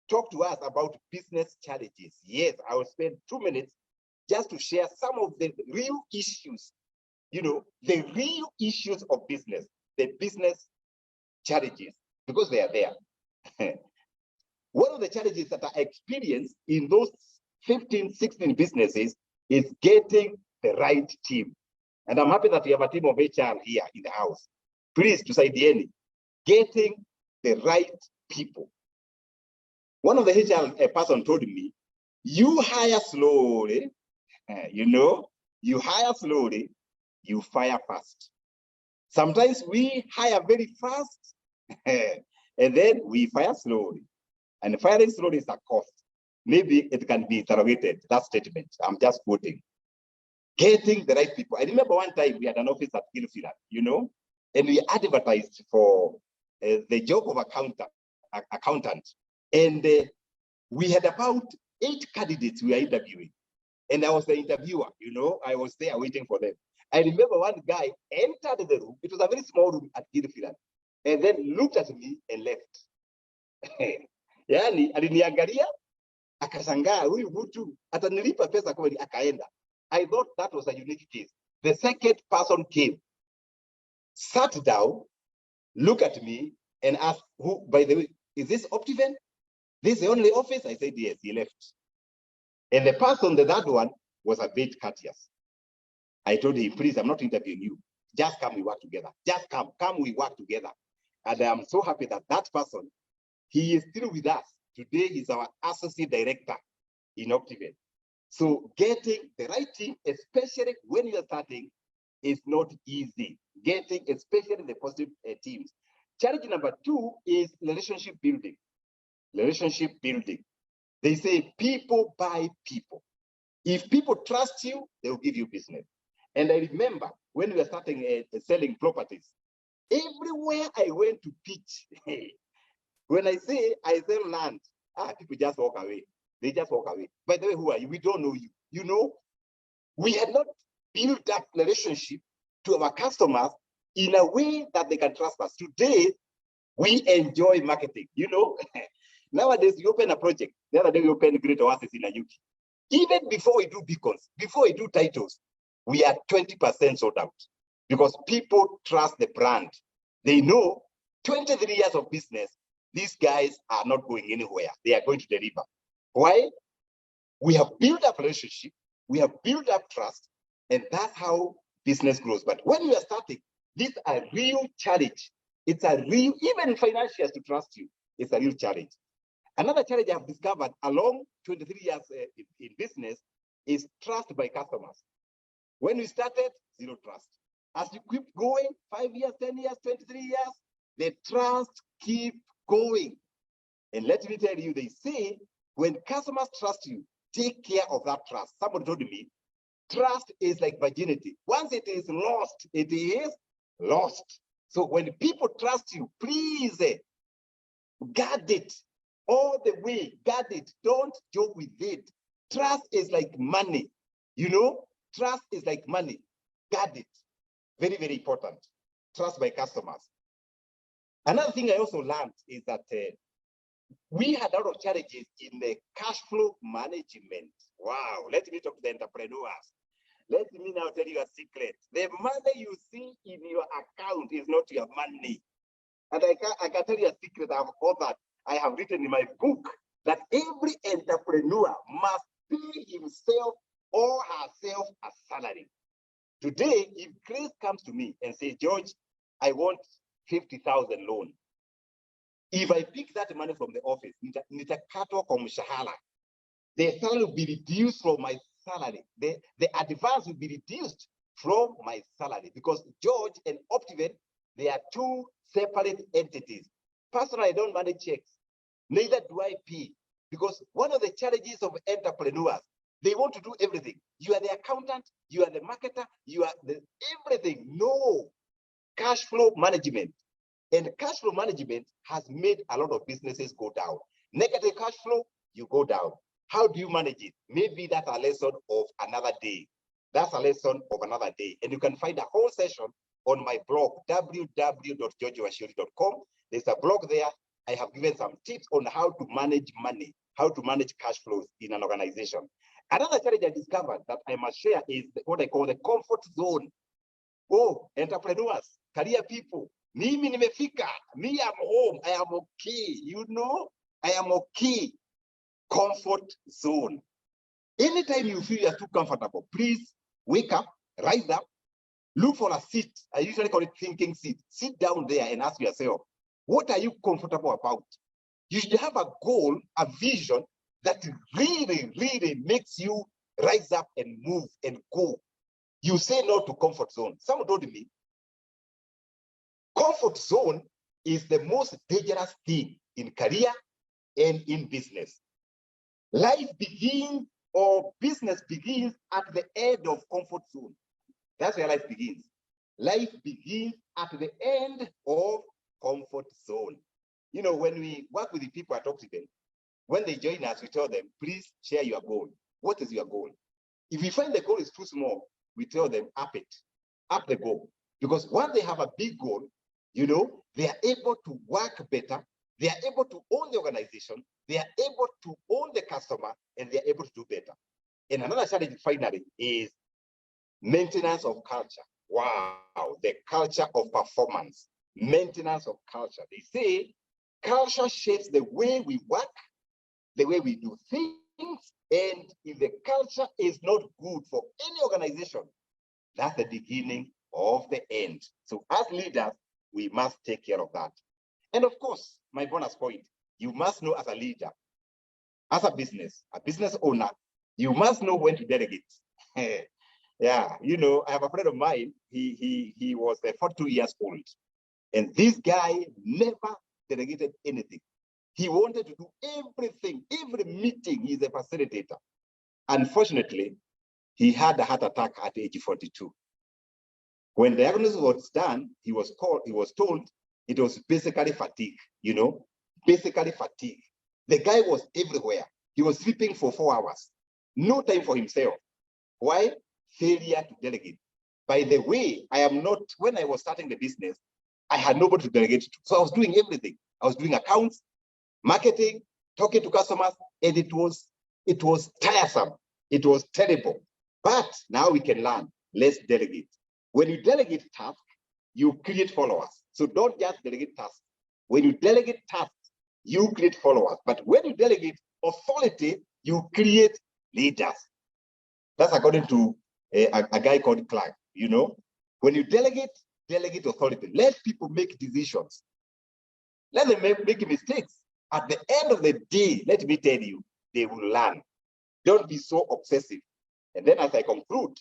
talk to us about business challenges. Yes, I will spend 2 minutes just to share some of the real issues, the real issues of business, the business challenges, because they are there. One of the challenges that I experienced in those 15, 16 businesses is getting the right team. And I'm happy that we have a team of HR here in the house. Please, to Saidieni, getting the right people. One of the HR person told me, you hire slowly, you hire slowly, you fire fast. Sometimes we hire very fast, and then we fire slowly. And firing slowly is a cost. Maybe it can be interrogated, that statement. I'm just quoting. Getting the right people. I remember one time we had an office at Gilfila, and we advertised for the job of accountant. And we had about 8 candidates we were interviewing. And I was the interviewer, I was there waiting for them. I remember one guy entered the room. It was a very small room at Gilfila, and then looked at me and left. Yani aliniangalia akashangaa, huyu mtu atanilipa pesa kweli, akaenda. I thought that was a unique case. The second person came, sat down, looked at me and asked, who, by the way, is this Optiven? This is the only office? I said, yes, he left. And the person, the third one, was a bit courteous. I told him, please, I'm not interviewing you. Just come, we work together. Just come, we work together. And I'm so happy that that person, he is still with us. Today, he's our associate director in Optiven. So getting the right team, especially when you're starting, is not easy. Getting, especially the positive teams. Challenge number 2 is relationship building. Relationship building. They say people buy people. If people trust you, they will give you business. And I remember when we were starting selling properties, everywhere I went to pitch, when I say I sell land, people just walk away. They just walk away. By the way, who are you? We don't know you. We had not built up relationship to our customers in a way that they can trust us. Today, we enjoy marketing. Nowadays, you open a project. The other day, we opened Great Oasis in Ayuki. Even before we do beacons, before we do titles, we are 20% sold out because people trust the brand. They know 23 years of business, these guys are not going anywhere. They are going to deliver. Why? We have built up relationship, we have built up trust, and that's how business grows. But when you are starting, this is a real challenge. It's a real, even financiers to trust you, it's a real challenge. Another challenge I've discovered along 23 years in business is trust by customers. When we started, zero trust. As you keep going, 5 years, 10 years, 23 years, the trust keep going. And let me tell you, they say, when customers trust you, take care of that trust. Somebody told me, trust is like virginity. Once it is lost, it is lost. So when people trust you, please guard it all the way. Guard it. Don't joke with it. Trust is like money. Trust is like money. Guard it. Very, very important. Trust by customers. Another thing I also learned is that we had a lot of challenges in the cash flow management. Wow. Let me talk to the entrepreneurs. Let me now tell you a secret. The money you see in your account is not your money. And I can tell you a secret I've authored. I have written in my book that every entrepreneur must pay himself or herself a salary. Today, if Grace comes to me and says, George, I want 50,000 loan. If I pick that money from the office, nitakatwa kwa mshahara. The salary will be reduced from my salary. The advance will be reduced from my salary because George and Optiven, they are two separate entities. Personally, I don't manage checks. Neither do I pay because one of the challenges of entrepreneurs, they want to do everything. You are the accountant, you are the marketer, you are the everything. No, cash flow management. And cash flow management has made a lot of businesses go down. Negative cash flow, you go down. How do you manage it? Maybe that's a lesson of another day. That's a lesson of another day. And you can find a whole session on my blog, www.georgewachiuri.com. There's a blog there. I have given some tips on how to manage money, how to manage cash flows in an organization. Another challenge I discovered that I must share is what I call the comfort zone. Oh, entrepreneurs, career people, mimi nimefika, me I'm home, I am okay, you know, I am okay. Comfort zone. Anytime you feel you're too comfortable, please wake up, rise up, look for a seat. I usually call it thinking seat. Sit down there and ask yourself, what are you comfortable about? You should have a goal, a vision that really, really makes you rise up and move and go. You say no to comfort zone. Someone told me, comfort zone is the most dangerous thing in career and in business. Life begins or business begins at the end of comfort zone. That's where life begins. Life begins at the end of comfort zone. You know, when we work with the people at Optiven, when they join us, we tell them, please share your goal. What is your goal? If we find the goal is too small, we tell them up it, up the goal. Because once they have a big goal, you know, they are able to work better, they are able to own the organization, they are able to own the customer, and they are able to do better. And another challenge finally is maintenance of culture. Wow, the culture of performance, maintenance of culture. They say culture shapes the way we work, the way we do things, and if the culture is not good for any organization, that's the beginning of the end. So as leaders, we must take care of that. And of course, my bonus point, you must know as a leader, as a business owner, you must know when to delegate. Yeah, you know, I have a friend of mine, he was 42 years old, and this guy never delegated anything. He wanted to do everything, every meeting, he's a facilitator. Unfortunately, he had a heart attack at age 42. When the diagnosis was done, he was told it was basically fatigue, you know, basically fatigue. The guy was everywhere. He was sleeping for 4 hours, no time for himself. Why? Failure to delegate. By the way, when I was starting the business, I had nobody to delegate to. So I was doing everything. I was doing accounts, marketing, talking to customers, and it was tiresome. It was terrible. But now we can learn. Let's delegate. When you delegate tasks, you create followers. So don't just delegate tasks. When you delegate tasks, you create followers. But when you delegate authority, you create leaders. That's according to a guy called Clark. You know, when you delegate authority. Let people make decisions. Let them make mistakes. At the end of the day, let me tell you, they will learn. Don't be so obsessive. And then as I conclude,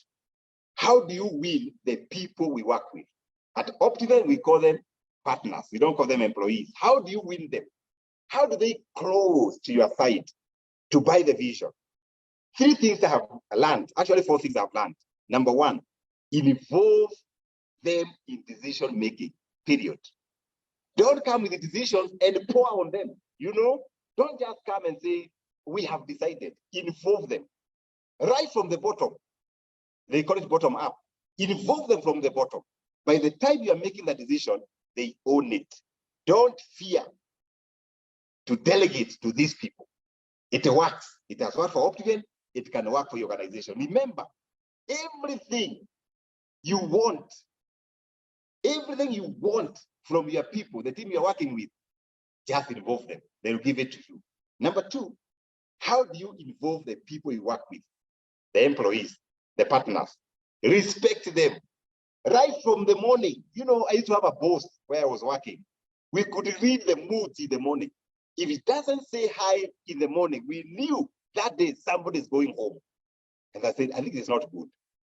how do you win the people we work with? At Optiven, we call them partners. We don't call them employees. How do you win them? How do they close to your side to buy the vision? 3 things I have learned, actually 4 things I've learned. Number 1, involve them in decision making, period. Don't come with the decisions and pour on them. You know, don't just come and say, we have decided. Involve them. Right from the bottom. They call it bottom up. Involve them from the bottom. By the time you are making the decision, they own it. Don't fear to delegate to these people. It works. It has worked for Optiven. It can work for your organization. Remember, everything you want from your people, the team you're working with, just involve them. They'll give it to you. Number 2, how do you involve the people you work with? The employees, the partners. Respect them. Right from the morning. You know, I used to have a boss where I was working. We could read the moods in the morning. If it doesn't say hi in the morning, we knew that day somebody is going home. And I said, I think it's not good.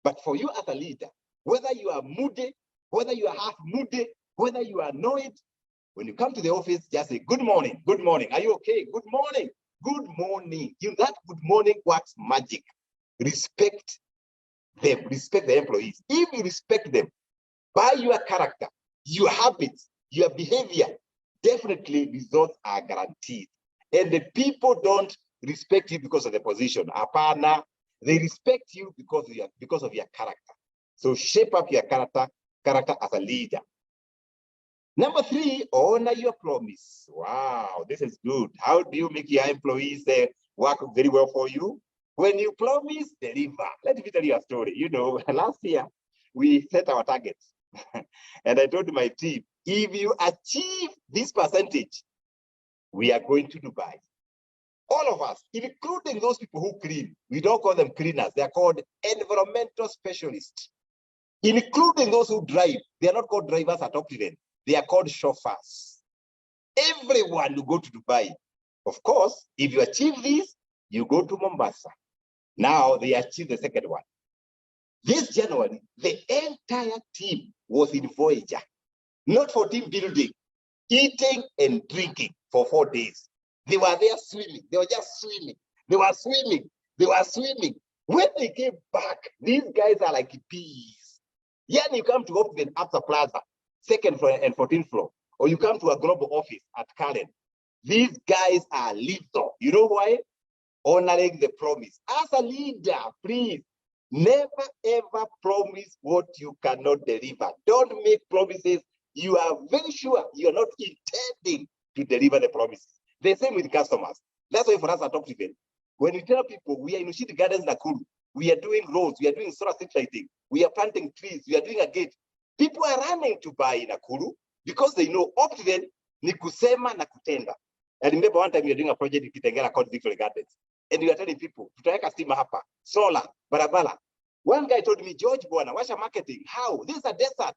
But for you as a leader, whether you are moody, whether you are half moody, whether you are annoyed, when you come to the office, just say, good morning, good morning. Are you okay? Good morning, good morning. You know, that good morning works magic. Respect them, respect the employees. If you respect them by your character, your habits, your behavior, definitely results are guaranteed. And the people don't respect you because of the position. Apana, They respect you because of your character. So shape up your character as a leader. Number 3, honor your promise. Wow, this is good. How do you make your employees work very well for you? When you promise, deliver. Let me tell you a story. You know, last year we set our targets, and I told my team, if you achieve this percentage, we are going to Dubai. All of us, including those people who clean. We don't call them cleaners. They are called environmental specialists. Including those who drive. They are not called drivers at Optiven. They are called chauffeurs. Everyone will go to Dubai. Of course, if you achieve this, you go to Mombasa. Now they achieved the second one. This January, the entire team was in Voyager. Not for team building, eating and drinking for 4 days. They were there swimming. They were just swimming. They were swimming. They were swimming. When they came back, these guys are like peas. Yeah, you come to Optiven Absa Plaza, 2nd floor and 14th floor, or you come to a global office at Karen. These guys are lethal. You know why? Honoring the promise. As a leader, please, never ever promise what you cannot deliver. Don't make promises you are very sure you're not intending to deliver the promises. The same with customers. That's why for us at Optiven, when we tell people we are in Ushid Gardens Nakuru, we are doing roads, we are doing solar street lighting, we are planting trees, we are doing a gate, people are running to buy in Nakuru because they know Optiven ni kusema na kutenda. And remember one time we were doing a project in Kitengela called Victory Gardens, and we are telling people, tutaweka stima hapa, solar, barabara. One guy told me, George Bwana, washa marketing, how? This is a desert.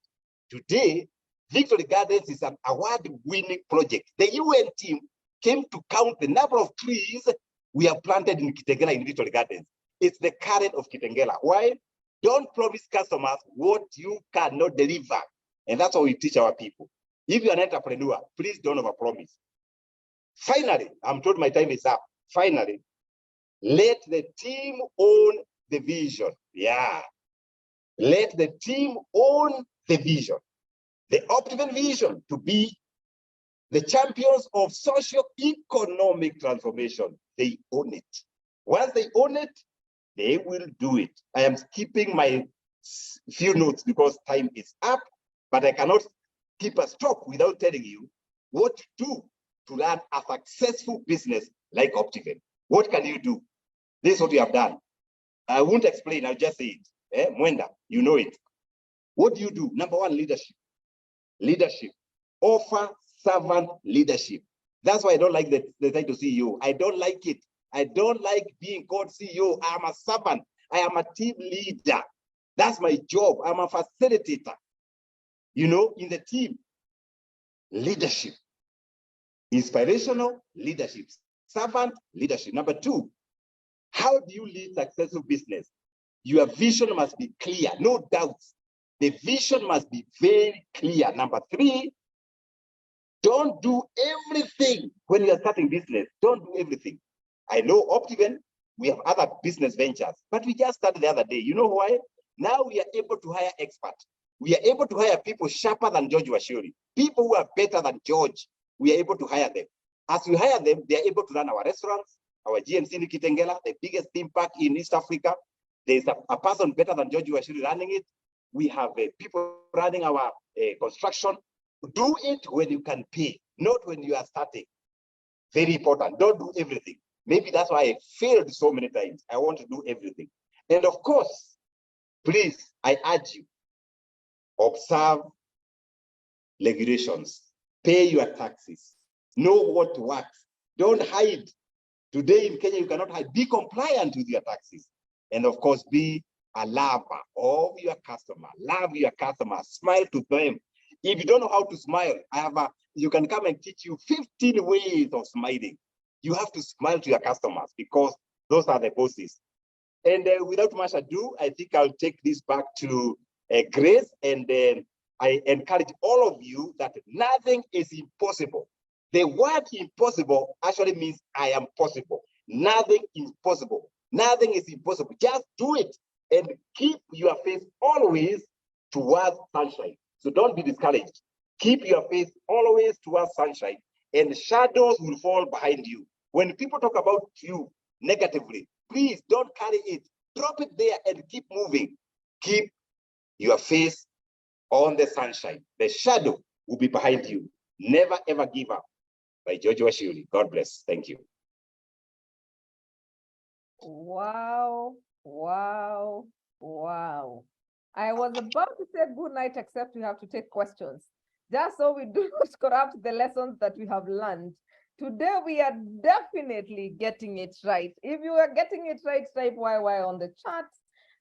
Today, Victory Gardens is an award-winning project. The UN team came to count the number of trees we have planted in Kitengela in Victory Gardens. It's the current of Kitengela. Why? Don't promise customers what you cannot deliver. And that's what we teach our people. If you're an entrepreneur, please don't overpromise. Finally, I'm told my time is up. Finally, let the team own the vision. Yeah. Let the team own the vision. The Optiven vision to be the champions of socio-economic transformation. They own it. Once they own it, they will do it. I am skipping my few notes because time is up, but I cannot keep a stop without telling you what to do to run a successful business like Optiven. What can you do? This is what we have done. I won't explain, I'll just say it. Mwenda, you know it. What do you do? Number 1, leadership. Leadership. Offer servant leadership. That's why I don't like the title CEO. I don't like it. I don't like being called CEO. I am a servant. I am a team leader. That's my job. I'm a facilitator. You know, in the team. Leadership. Inspirational leadership. Servant leadership. Number 2, how do you lead successful business? Your vision must be clear, no doubts. The vision must be very clear. Number 3, don't do everything when you are starting business. Don't do everything. I know Optiven, we have other business ventures, but we just started the other day. You know why? Now we are able to hire experts. We are able to hire people sharper than George Wachiuri, people who are better than George. We are able to hire them. As we hire them, they are able to run our restaurants, our GMC in Kitengela, the biggest theme park in East Africa. There's a person better than George Wachiuri running it. We have people running our construction. Do it when you can pay, not when you are starting. Very important. Don't do everything. Maybe that's why I failed so many times. I want to do everything. And of course, please, I urge you, observe regulations. Pay your taxes. Know what works. Don't hide. Today in Kenya, you cannot hide. Be compliant with your taxes. And of course, be a lover of your customer. Love your customer. Smile to them. If you don't know how to smile, you can come and teach you 15 ways of smiling. You have to smile to your customers because those are the bosses. And without much ado, I think I'll take this back to Grace. And then I encourage all of you that nothing is impossible. The word impossible actually means I am possible. Nothing is possible. Nothing is impossible. Just do it and keep your face always towards sunshine. So don't be discouraged. Keep your face always towards sunshine, and shadows will fall behind you. When people talk about you negatively, please don't carry it. Drop it there and keep moving. Keep your face on the sunshine. The shadow will be behind you. Never ever give up. By George Wachiuri. God bless. Thank you. Wow, wow, wow. I was about to say good night, except we have to take questions. Just so we do not corrupt the lessons that we have learned. Today, we are definitely getting it right. If you are getting it right, type YY on the chat.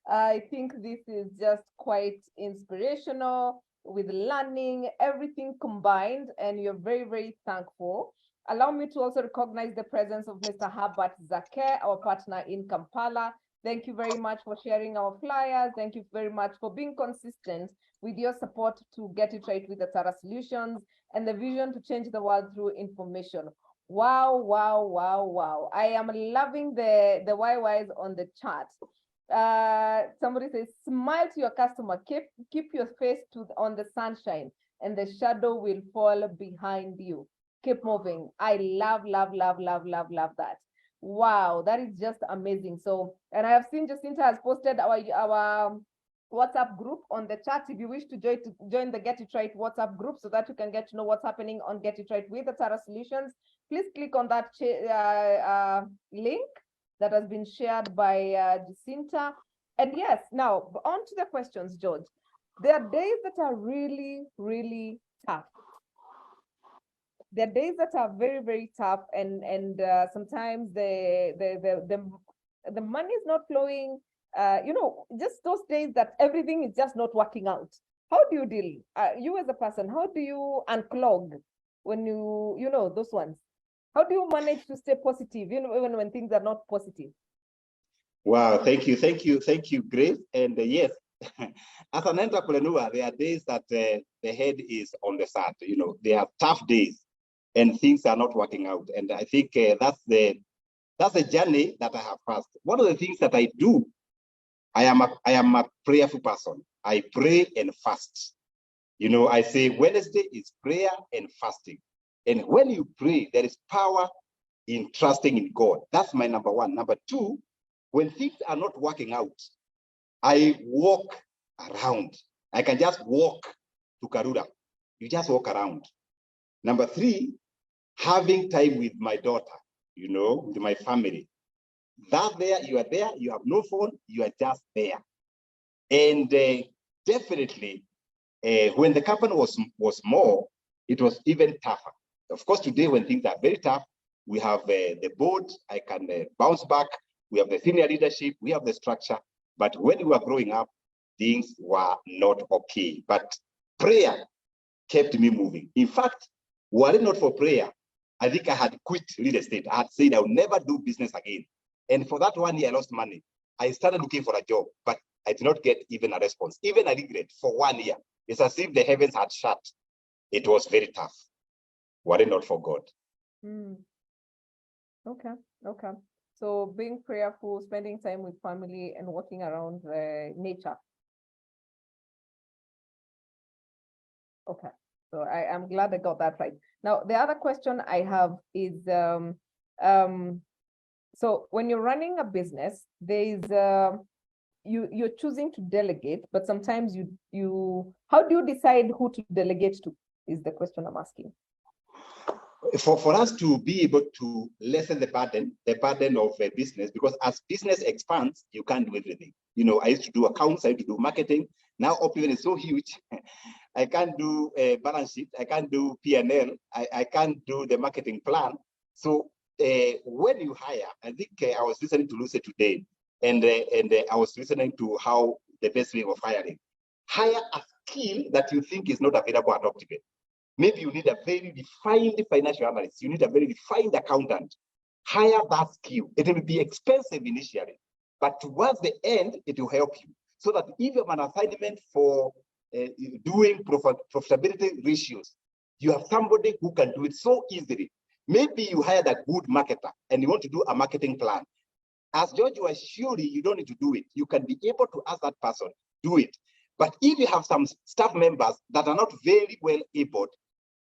I think this is just quite inspirational with learning, everything combined, and you're very, very thankful. Allow me to also recognize the presence of Mr. Herbert Zake, our partner in Kampala. Thank you very much for sharing our flyers. Thank you very much for being consistent with your support to Get It Right with Atara Solutions and the vision to change the world through information. Wow, wow, wow, wow. I am loving the YYs on the chat. Somebody says, smile to your customer, keep your face on the sunshine and the shadow will fall behind you. Keep moving. I love that. Wow, that is just amazing. So, and I have seen Jacinta has posted our WhatsApp group on the chat. If you wish to join the Get It Right WhatsApp group so that you can get to know what's happening on Get It Right with Atara Solutions, please click on that link that has been shared by Jacinta. And yes, now on to the questions, George. There are days that are really, really tough. There are days that are very, very tough, and sometimes the money is not flowing. Just those days that everything is just not working out. How do you deal? You as a person, how do you unclog when those ones? How do you manage to stay positive, even when things are not positive? Wow, thank you, Grace. And yes, as an entrepreneur, there are days that the head is on the sand. There are tough days, and things are not working out. And I think that's the journey that I have passed. One of the things that I do, I am a prayerful person. I pray and fast. I say Wednesday is prayer and fasting. And when you pray, there is power in trusting in God. That's my number one. Number two, when things are not working out, I walk around. I can just walk to Karura. You just walk around. Number three, having time with my daughter, with my family. You are there, you have no phone, you are just there. And definitely, when the company was small, it was even tougher. Of course, today when things are very tough, we have the board, I can bounce back. We have the senior leadership, we have the structure. But when we were growing up, things were not okay. But prayer kept me moving. In fact, were it not for prayer, I think I had quit real estate. I had said I would never do business again. And for that 1 year, I lost money. I started looking for a job, but I did not get even a response, even a regret for 1 year. It's as if the heavens had shut. It was very tough. Were it not for God. Okay. So being prayerful, spending time with family, and walking around nature. Okay, so I'm glad I got that right. Now, the other question I have is, so when you're running a business, there's you're choosing to delegate, but sometimes how do you decide who to delegate to? Is the question I'm asking. For us to be able to lessen the burden of a business, because as business expands, you can't do everything. I used to do accounts, I used to do marketing. Now Optiven is so huge, I can't do a balance sheet, I can't do P&L, I can't do the marketing plan. So when you hire, I think I was listening to Lucy today, and I was listening to how the best way of hiring. Hire a skill that you think is not available at Optiven. Maybe you need a very defined financial analyst. You need a very defined accountant. Hire that skill. It will be expensive initially, but towards the end, it will help you. So that if you have an assignment for doing profitability ratios, you have somebody who can do it so easily. Maybe you hired a good marketer and you want to do a marketing plan. As George Wachiuri, you don't need to do it. You can be able to ask that person, do it. But if you have some staff members that are not very well able,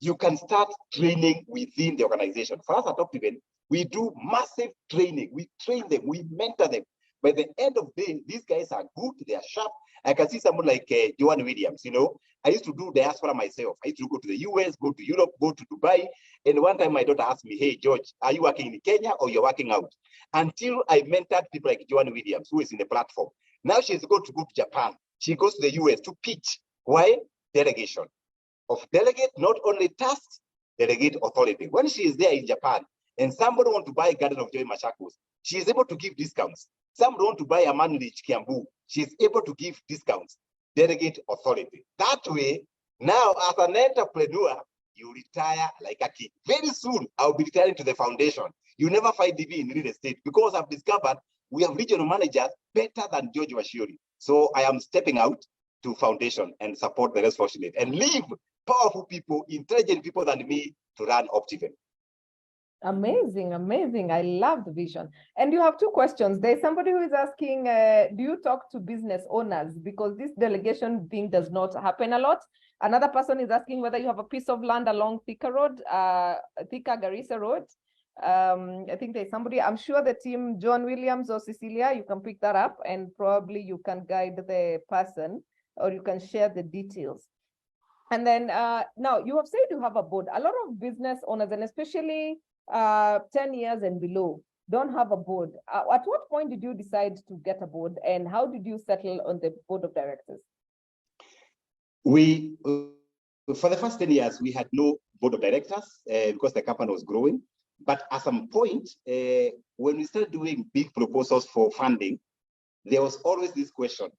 you can start training within the organization. For us at Optiven, we do massive training. We train them, we mentor them. By the end of the day, these guys are good, they are sharp. I can see someone like Joanne Williams, you know. I used to do diaspora myself. I used to go to the US, go to Europe, go to Dubai. And one time my daughter asked me, hey, George, are you working in Kenya or you're working out? Until I mentored people like Joanne Williams, who is in the platform. Now she's going to go to Japan. She goes to the US to pitch. Why? Delegation. Of delegate, not only tasks, delegate authority. When she is there in Japan and somebody want to buy Garden of Joy Machakos, she is able to give discounts. Some don't want to buy a Manrich Kiambu. She is able to give discounts. Delegate authority. That way, now as an entrepreneur, you retire like a king. Very soon, I'll be retiring to the foundation. You never find DV in real estate because I've discovered we have regional managers better than George Wachiuri. So I am stepping out to foundation and support the less fortunate and leave powerful people, intelligent people than me to run Optiven. Amazing, amazing. I love the vision. And you have two questions. There's somebody who is asking, do you talk to business owners? Because this delegation thing does not happen a lot. Another person is asking whether you have a piece of land along Thika Road, Thika Garissa Road. I think there's somebody, I'm sure the team, John Williams or Cecilia, you can pick that up and probably you can guide the person or you can share the details. And then now you have said you have a board. A lot of business owners, and especially 10 years and below, don't have a board. At what point did you decide to get a board and how did you settle on the board of directors? We, for the first 10 years, we had no board of directors because the company was growing. But at some point, when we started doing big proposals for funding, there was always this question,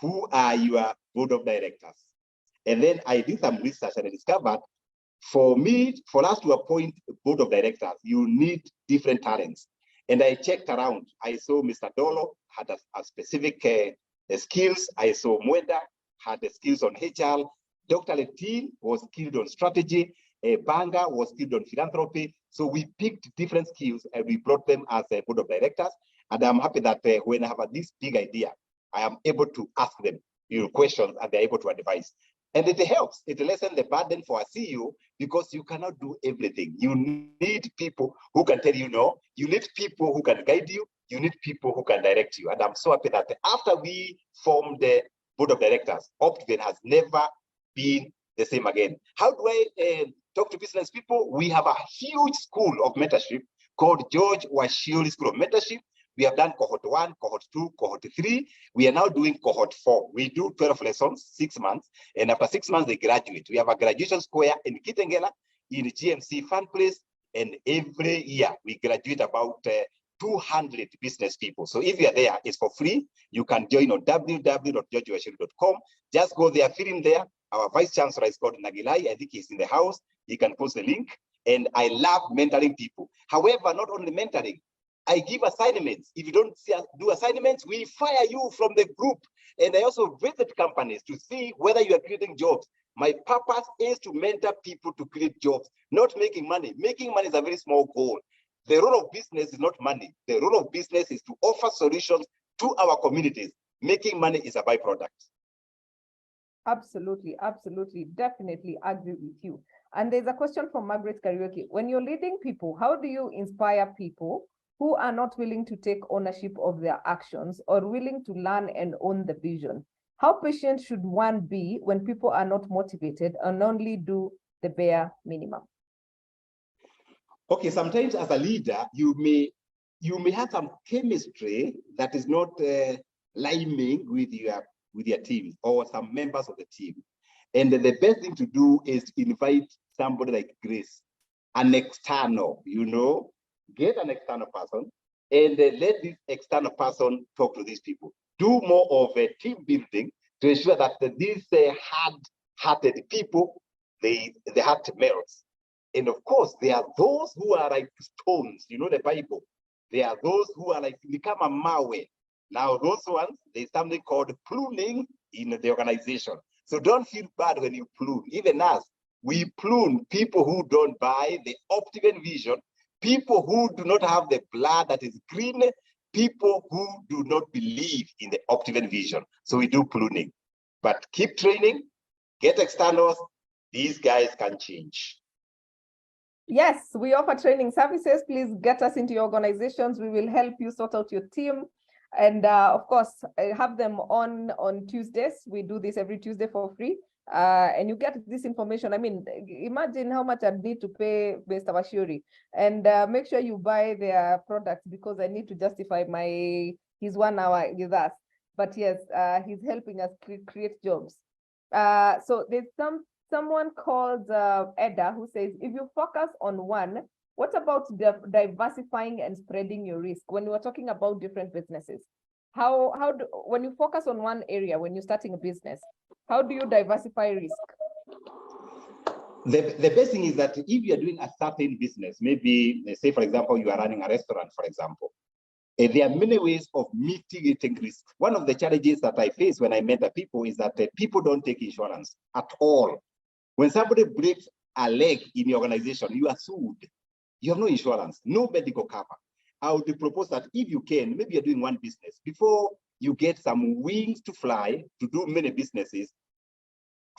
who are your board of directors? And then I did some research and I discovered, for us to appoint a board of directors, you need different talents. And I checked around. I saw Mr. Dolo had a specific skills. I saw Mwenda had the skills on HR. Dr. Letin was skilled on strategy. Banga was skilled on philanthropy. So we picked different skills and we brought them as a board of directors. And I'm happy that when I have this big idea, I am able to ask them questions and they're able to advise. And it helps. It lessens the burden for a CEO because you cannot do everything. You need people who can tell you no. You need people who can guide you. You need people who can direct you. And I'm so happy that after we formed the board of directors, Optiven has never been the same again. How do I talk to business people? We have a huge school of mentorship called George Wachiuri School of Mentorship. We have done cohort 1, cohort 2, cohort 3. We are now doing cohort 4. We do 12 lessons, 6 months. And after 6 months, they graduate. We have a graduation square in Kitengela, in GMC Fun Place. And every year, we graduate about 200 business people. So if you are there, it's for free. You can join on www.georgewashiri.com. Just go there, fill in there. Our vice chancellor is called Nagilai. I think he's in the house. He can post the link. And I love mentoring people. However, not only mentoring, I give assignments. If you don't do assignments, we fire you from the group. And I also visit companies to see whether you are creating jobs. My purpose is to mentor people to create jobs, not making money. Making money is a very small goal. The role of business is not money. The role of business is to offer solutions to our communities. Making money is a byproduct. Absolutely, absolutely, definitely agree with you. And there's a question from Margaret Karaoke. When you're leading people, how do you inspire people who are not willing to take ownership of their actions or willing to learn and own the vision? How patient should one be when people are not motivated and only do the bare minimum? Okay, sometimes as a leader, you may have some chemistry that is not liming with your team or some members of the team. And the best thing to do is invite somebody like Grace, an external, get an external person and let this external person talk to these people. Do more of a team building to ensure that these hard-hearted people, they have merits. And of course, there are those who are like stones, the Bible. There are those who are like, become a mawe. Now, those ones, there's something called pruning in the organization. So don't feel bad when you prune. Even us, we prune people who don't buy the Optiven vision, people who do not have the blood that is green, people who do not believe in the Optiven vision. So we do pruning. But keep training, get externals, these guys can change. Yes, we offer training services. Please get us into your organizations. We will help you sort out your team. And of course, I have them on Tuesdays. We do this every Tuesday for free. And you get this information. I mean, imagine how much I'd need to pay Mr. Wachiuri, and make sure you buy their products, because I need to justify his 1 hour with us. But yes, he's helping us create jobs. So there's someone called Edda who says, if you focus on one, what about diversifying and spreading your risk? When we were talking about different businesses, when you focus on one area, when you're starting a business, how do you diversify risk? The best thing is that if you are doing a certain business, maybe say, for example, you are running a restaurant, for example, there are many ways of mitigating risk. One of the challenges that I face when I mentor people is that people don't take insurance at all. When somebody breaks a leg in your organization, you are sued. You have no insurance, no medical cover. I would propose that if you can, maybe you're doing one business, before you get some wings to fly to do many businesses,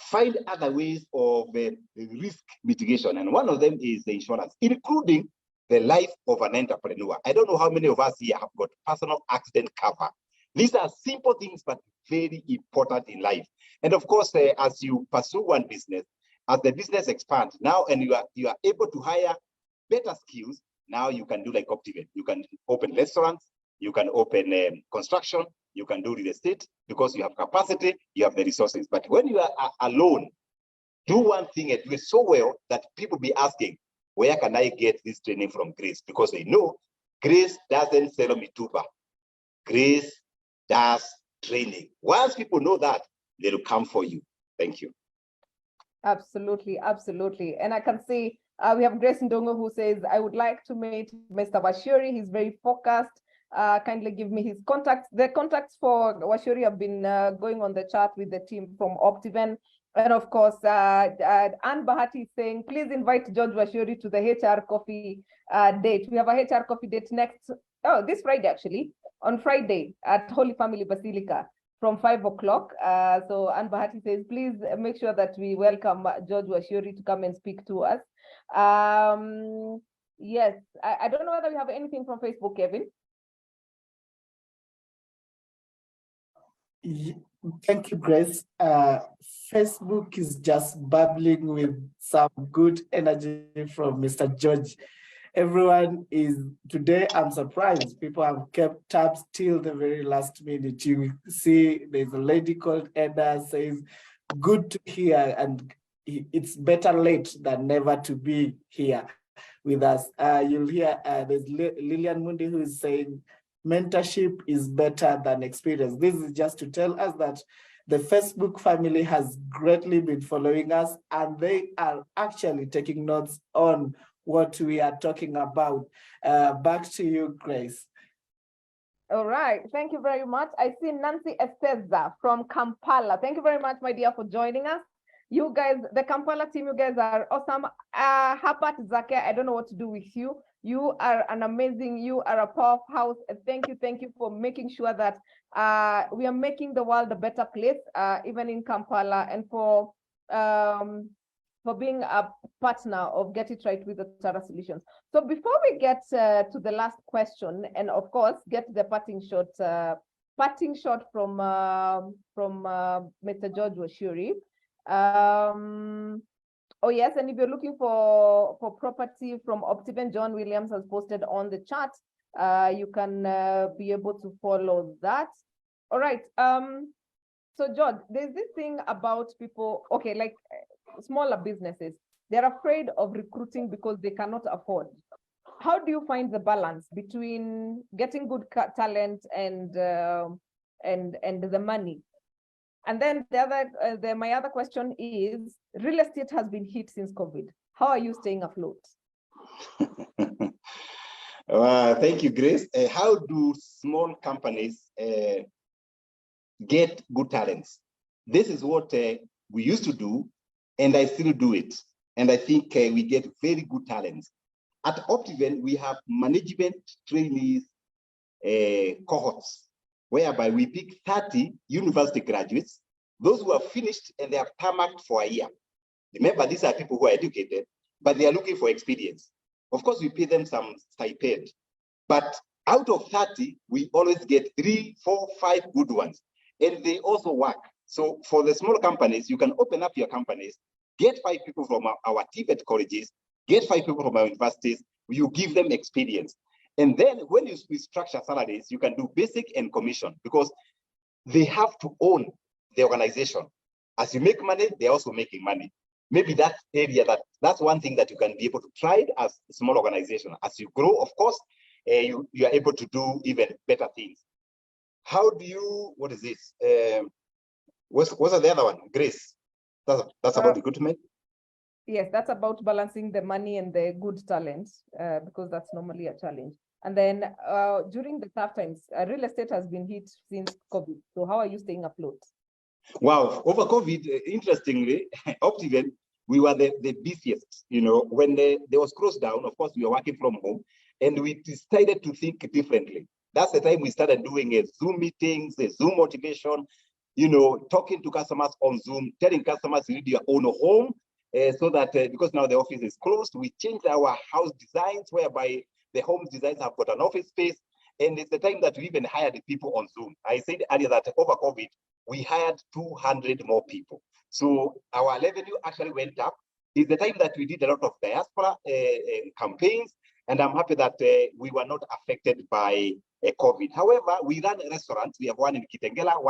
find other ways of risk mitigation. And one of them is the insurance, including the life of an entrepreneur. I don't know how many of us here have got personal accident cover. These are simple things, but very important in life. And of course, as you pursue one business, as the business expands now, and you are able to hire better skills, now you can do like Optiven. You can open restaurants, you can open construction, you can do real estate, because you have capacity, you have the resources. But when you are alone, do one thing and do it so well that people be asking, where can I get this training from Grace? Because they know Grace doesn't sell me tuba. Grace does training. Once people know that, they'll come for you. Thank you. Absolutely, absolutely. And I can see we have Grace Ndongo who says, I would like to meet Mr. Wachiuri. He's very focused. Kindly give me his contacts. The contacts for Wachiuri have been going on the chat with the team from Optiven. And of course, Anne Bahati is saying, please invite George Wachiuri to the HR coffee date. We have a HR coffee date this Friday, actually, on Friday at Holy Family Basilica from 5 o'clock. So Anne Bahati says, please make sure that we welcome George Wachiuri to come and speak to us. Yes, I don't know whether we have anything from Facebook, Kevin. Thank you, Grace. Facebook is just bubbling with some good energy from Mr. George. Everyone is, today I'm surprised, people have kept tabs till the very last minute. You see there's a lady called Edda says, good to hear, and it's better late than never to be here with us. You'll hear there's Lillian Mundi who is saying, mentorship is better than experience. This is just to tell us that the Facebook family has greatly been following us, and they are actually taking notes on what we are talking about. Back to you, Grace. All right, thank you very much. I see Nancy Esteza from Kampala. Thank you very much, my dear, for joining us. You guys, the Kampala team, you guys are awesome. Hapat Zake, I don't know what to do with you. You are an amazing, you are a powerhouse. Thank you for making sure that we are making the world a better place, even in Kampala, and for being a partner of Get It Right with the Tara Solutions. So before we get to the last question, and of course, get the parting shot from Mr. George Wachiuri. Oh yes, and if you're looking for property from Optiven, John Williams has posted on the chat. You can be able to follow that. All right. So George, there's this thing about people, okay, like smaller businesses, they're afraid of recruiting because they cannot afford. How do you find the balance between getting good talent and the money? And then my other question is, real estate has been hit since COVID. How are you staying afloat? Thank you, Grace. How do small companies get good talents? This is what we used to do, and I still do it. And I think we get very good talents. At Optiven, we have management trainees cohorts, whereby we pick 30 university graduates, those who are finished and they have tarmacked for a year. Remember, these are people who are educated, but they are looking for experience. Of course, we pay them some stipend, but Out of 30, we always get 3, 4, 5 good ones. And they also work. So for the small companies, you can open up your companies, get 5 people from our TVET colleges, get 5 people from our universities, you give them experience. And then when you structure salaries, you can do basic and commission because they have to own the organization. As you make money, they're also making money. Maybe that's one thing that you can be able to try as a small organization. As you grow, of course, you are able to do even better things. How do you, what is this? What's the other one? Grace. That's about recruitment. Yes, that's about balancing the money and the good talent, because that's normally a challenge. And then during the tough times, real estate has been hit since COVID. So how are you staying afloat? Wow, over COVID, interestingly, Optiven, we were the busiest. You know, when there was closed down, of course, we were working from home, and we decided to think differently. That's the time we started doing Zoom meetings, Zoom motivation, you know, talking to customers on Zoom, telling customers you need your own home, so that because now the office is closed, we changed our house designs whereby the home designs have got an office space. And it's the time that we even hired people on Zoom. I said earlier that over COVID, we hired 200 more people. So our revenue actually went up. It's the time that we did a lot of diaspora campaigns. And I'm happy that we were not affected by COVID. However, we run restaurants. We have one in Kitengela,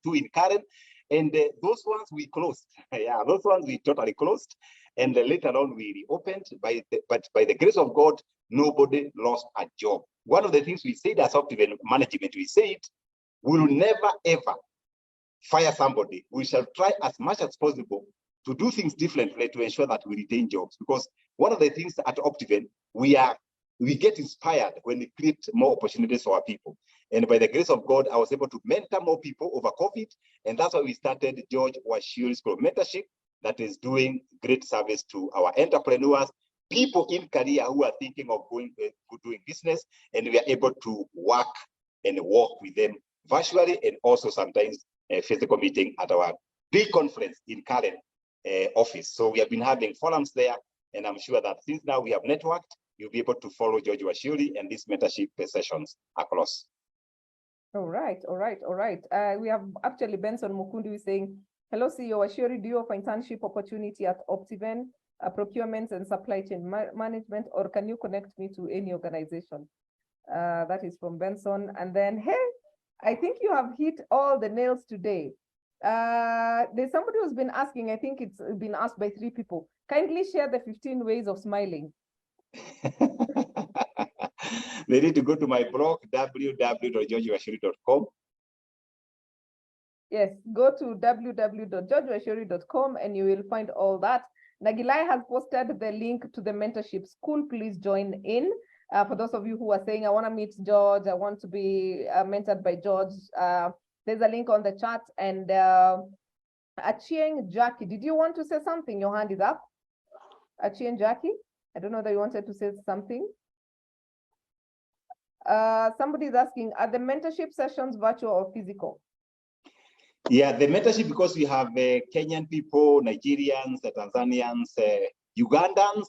two in Karen. And those ones we closed. Yeah, those ones we totally closed. And later on we reopened. But by the grace of God, nobody lost a job. One of the things we said as Optiven management, we said, we will never ever fire somebody. We shall try as much as possible to do things differently to ensure that we retain jobs. Because one of the things at Optiven, we get inspired when we create more opportunities for our people. And by the grace of God, I was able to mentor more people over COVID. And that's why we started George Wachiuri School of Mentorship that is doing great service to our entrepreneurs, people in career who are thinking of doing business, and we are able to work and work with them virtually and also sometimes a physical meeting at our big conference in Karen office. So we have been having forums there, and I'm sure that since now we have networked, you'll be able to follow George Wachiuri and these mentorship sessions across. All right. We have actually Benson Mukundu is saying, hello, CEO Wachiuri, do you offer internship opportunity at Optiven, procurement and supply chain management, or can you connect me to any organization? That is from Benson. And then, hey, I think you have hit all the nails today. There's somebody who's been asking, I think it's been asked by 3 people. Kindly share the 15 ways of smiling. They need to go to my blog, www.georgewachuri.com. Yes, go to www.georgewachuri.com and you will find all that. Nagilai has posted the link to the mentorship school. Please join in. For those of you who are saying, I want to meet George, I want to be mentored by George, there's a link on the chat. And Achieng Jackie, did you want to say something? Your hand is up. Achieng Jackie, I don't know that you wanted to say something. Somebody is asking, are the mentorship sessions virtual or physical? Yeah, the mentorship, because we have Kenyan people, Nigerians, Tanzanians, Ugandans,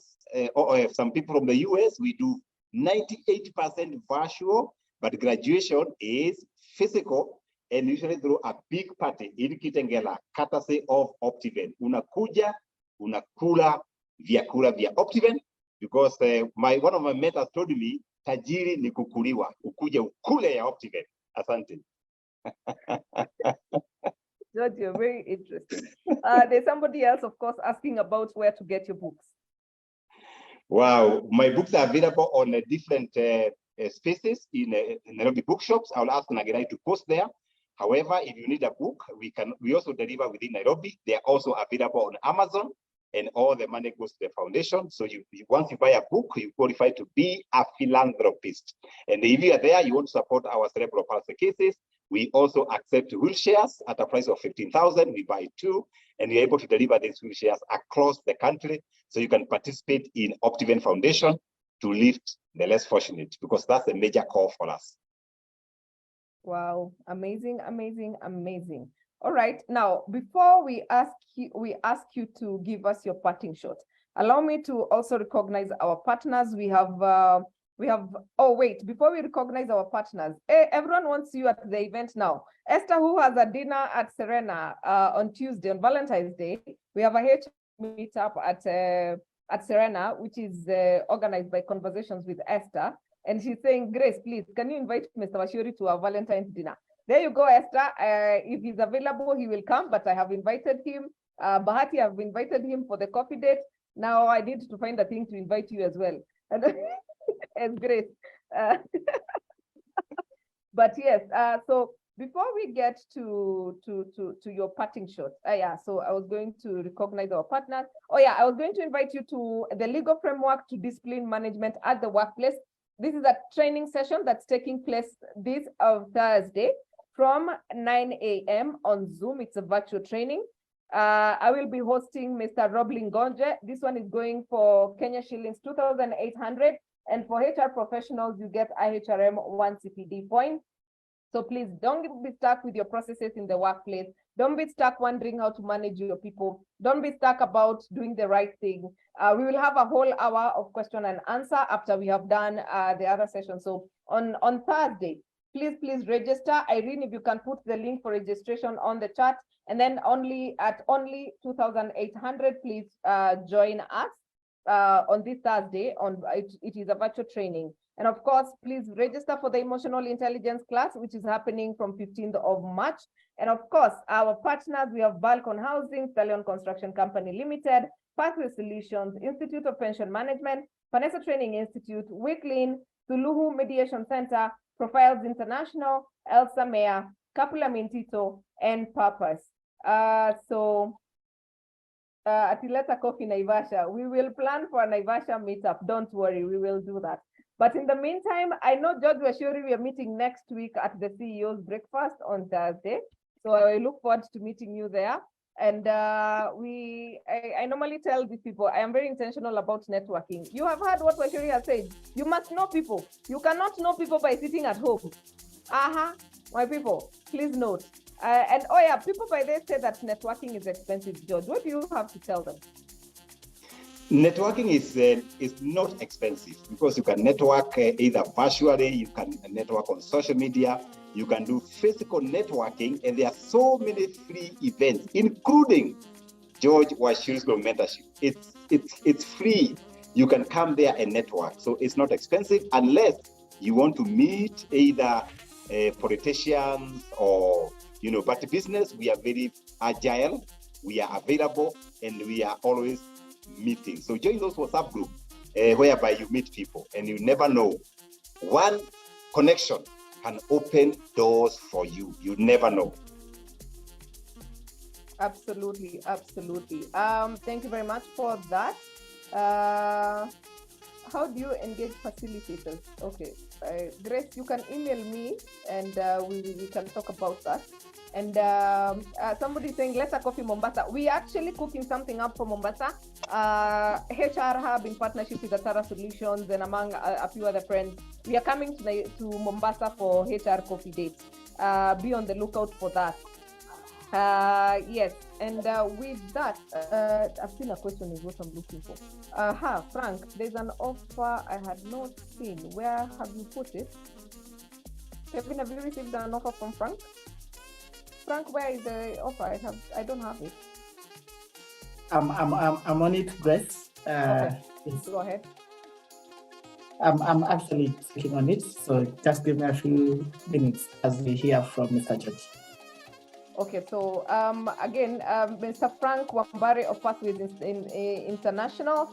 or some people from the US, we do 98% virtual, but graduation is physical and usually through a big party in Kitengela, courtesy of Optiven. Unakuja, unakula vyakula vya Optiven, because one of my mentors told me, tajiri ni kukuliwa, ukuje ukule ya Optiven. Asante. George, you're very interesting. There's somebody else, of course, asking about where to get your books. Wow, my books are available on different spaces in Nairobi bookshops. I'll ask Nagirai to post there. However, if you need a book, we also deliver within Nairobi. They are also available on Amazon, and all the money goes to the foundation. So once you buy a book, you qualify to be a philanthropist. And if you are there, you want to support our cerebral palsy cases, we also accept wheelchairs at a price of 15,000. We buy 2, and we're able to deliver these wheelchairs across the country. So you can participate in Optiven Foundation to lift the less fortunate, because that's a major call for us. Wow, amazing, amazing, amazing. All right, now before we ask you to give us your parting shot, allow me to also recognize our partners. We have We have, oh wait, before we recognize our partners, everyone wants you at the event now. Esther, who has a dinner at Serena on Tuesday, on Valentine's Day, we have a HR meetup at Serena, which is organized by Conversations with Esther. And she's saying, Grace, please, can you invite Mr. Wachiuri to our Valentine's dinner? There you go, Esther. If he's available, he will come, but I have invited him. Bahati, I've invited him for the coffee date. Now I need to find a thing to invite you as well. As Grace. But yes, so before we get to your parting shot, so I was going to recognize our partners. Oh yeah, I was going to invite you to the legal framework to discipline management at the workplace. This is a training session that's taking place this Thursday from 9 a.m. on Zoom. It's a virtual training. I will be hosting Mr. Rob Lingonje. This one is going for Kenya shillings 2,800. And for HR professionals, you get IHRM 1 CPD point. So please don't be stuck with your processes in the workplace. Don't be stuck wondering how to manage your people. Don't be stuck about doing the right thing. We will have a whole hour of question and answer after we have done the other session. So on Thursday, please register. Irene, if you can put the link for registration on the chat, and then only 2,800, please join us on this Thursday. It is a virtual training. And of course, please register for the emotional intelligence class, which is happening from 15th of March. And of course, our partners, we have Balcon Housing, Stallion Construction Company Limited, Pathway Solutions, Institute of Pension Management, Vanessa Training Institute, Wicklin, Suluhu Mediation Center, Profiles International, Elsa Meyer, Kapula Mintito, and Purpose. Atileta Coffee Naivasha, we will plan for a Naivasha meetup. Don't worry, we will do that. But in the meantime, I know George Wachiuri, we are meeting next week at the CEO's breakfast on Thursday. So I look forward to meeting you there. And I normally tell these people, I am very intentional about networking. You have heard what Wachiuri has said. You must know people. You cannot know people by sitting at home. My people, please note. And oh yeah, people by they say that networking is expensive. George, what do you have to tell them? Networking is not expensive because you can network either virtually, you can network on social media, you can do physical networking, and there are so many free events, including George Wachiuri's mentorship. It's free. You can come there and network. So it's not expensive unless you want to meet either politicians or, but business, we are very agile, we are available, and we are always meeting. So join those WhatsApp groups whereby you meet people, and you never know. One connection can open doors for you. You never know. Absolutely. Thank you very much for that. How do you engage facilitators? Okay, Grace, you can email me, and we can talk about that. And somebody saying, let's a coffee Mombasa. We actually cooking something up for Mombasa. HR Hub in partnership with Atara Solutions and among a few other friends. We are coming to Mombasa for HR coffee dates. Be on the lookout for that. Yes, and with that, I've seen a question is what I'm looking for. Frank, there's an offer I had not seen. Where have you put it? Kevin, have you received an offer from Frank? Frank, where is the offer? I don't have it. I'm on it, Grace. Okay. Go ahead. I'm actually clicking on it, so just give me a few minutes as we hear from Mr. George. Okay, so again, Mr. Frank Wambare of Pathways International,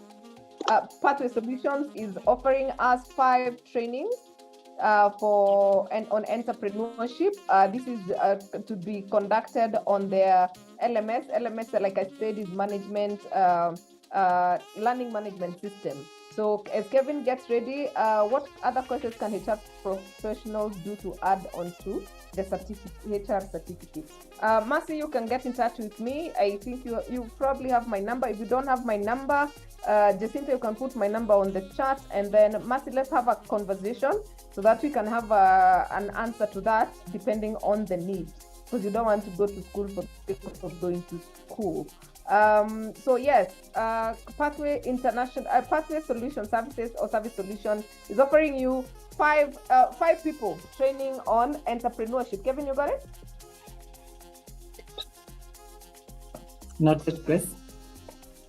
Pathway Solutions is offering us 5 trainings on entrepreneurship. This is to be conducted on their LMS. LMS, like I said, is management, learning management system. So as Kevin gets ready, what other courses can HR professionals do to add on to the HR certificate? Mercy, you can get in touch with me. I think you probably have my number. If you don't have my number, Jacinta, you can put my number on the chat, and then Mercy, let's have a conversation so that we can have an answer to that depending on the need. because you don't want to go to school for the sake of going to school. So yes, Pathway Solution Services or Service Solution is offering you five people training on entrepreneurship. Kevin, you got it? Not yet, Grace.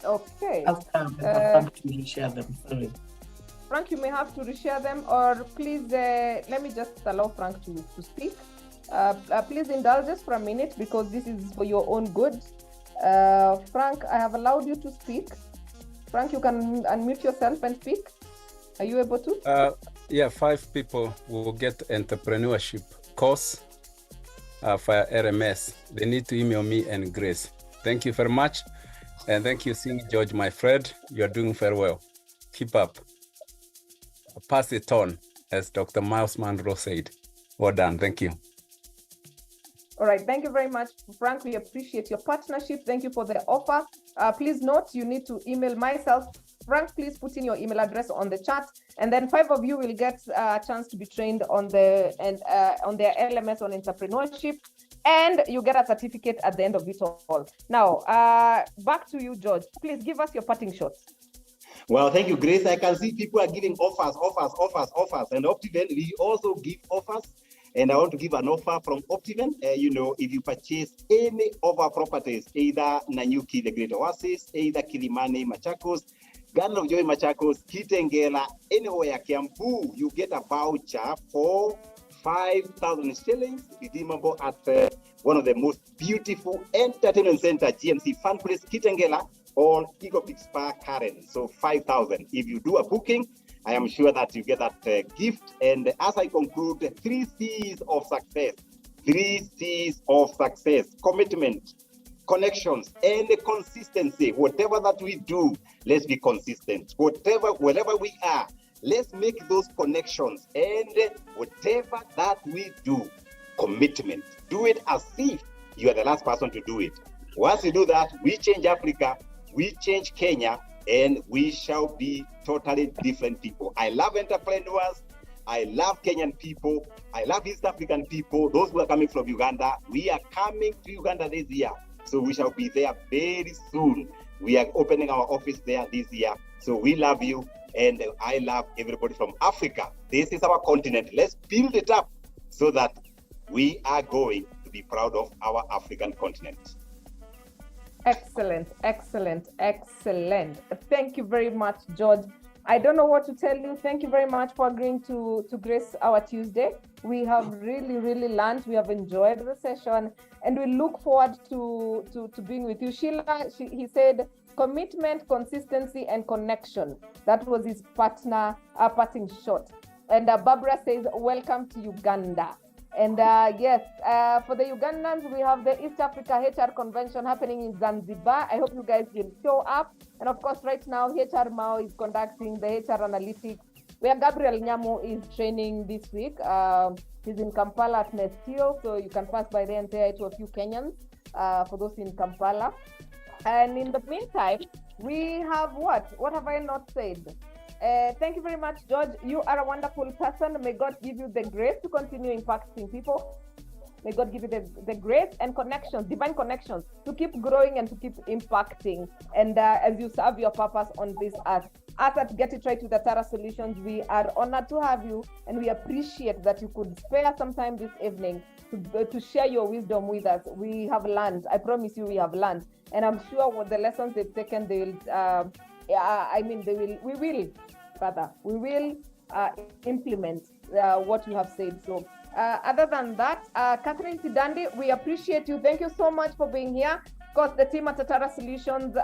Okay. I'll share them. Sorry. Frank, you may have to reshare them, or please let me just allow Frank to speak. Please indulge us for a minute because this is for your own good. Frank, I have allowed you to speak. Frank, you can unmute yourself and speak. Are you able to? Yeah, 5 people will get entrepreneurship course via RMS. They need to email me and Grace. Thank you very much. And thank you, Sing George, my friend. You're doing very well. Keep up. Pass it on, as Dr. Miles Monroe said. Well done. Thank you. All right. Thank you very much, Frank. We appreciate your partnership. Thank you for the offer. Please note, you need to email myself. Frank, please put in your email address on the chat, and then 5 of you will get a chance to be trained on their LMS on entrepreneurship, and you get a certificate at the end of it all. Now, back to you, George. Please give us your parting shots. Well, thank you, Grace. I can see people are giving offers. And Optiven, we also give offers. And I want to give an offer from Optiven. If you purchase any of our properties, either Nanyuki, the Great Oasis, either Kilimani, Machakos, Garden of Joy, Machakos, Kitengela, anywhere, Kiambu, you get a voucher for 5,000 shillings, redeemable at one of the most beautiful entertainment center, GMC Fun Place, Kitengela, or Igopix Spa, Karen. So 5,000. If you do a booking, I am sure that you get that gift. And as I conclude, 3 C's of success. 3 C's of success: commitment, connections, and consistency. Whatever that we do, let's be consistent. Wherever we are, let's make those connections. And whatever that we do, commitment. Do it as if you are the last person to do it. Once you do that, we change Africa, we change Kenya, and we shall be totally different people. I love entrepreneurs. I love Kenyan people. I love East African people. Those who are coming from Uganda, we are coming to Uganda this year. So we shall be there very soon. We are opening our office there this year. So we love you, and I love everybody from Africa. This is our continent. Let's build it up so that we are going to be proud of our African continent. Excellent. Thank you very much, George. I don't know what to tell you. Thank you very much for agreeing to grace our Tuesday. We have really learned. We have enjoyed the session, and we look forward to being with you. Sheila, he said commitment, consistency, and connection. That was his parting shot. And Barbara says, welcome to Uganda. And yes, for the Ugandans, we have the East Africa HR Convention happening in Zanzibar. I hope you guys will show up. And of course, right now, HR Mao is conducting the HR Analytics, where Gabriel Nyamu is training this week. He's in Kampala at Nesteel, so you can pass by there and say hi to a few Kenyans for those in Kampala. And in the meantime, we have what? What have I not said? Thank you very much, George. You are a wonderful person. May God give you the grace to continue impacting people. May God give you the grace and connections, divine connections, to keep growing and to keep impacting. And as you serve your purpose on this earth. Us at Get It Right with Atara Solutions, we are honored to have you, and we appreciate that you could spare some time this evening to share your wisdom with us. We have learned. I promise you, we have learned. And I'm sure with the lessons they've taken, they will. We will implement what you have said. So other than that, Catherine Sidandi, we appreciate you. Thank you so much for being here. Of course, the team at Atara Solutions,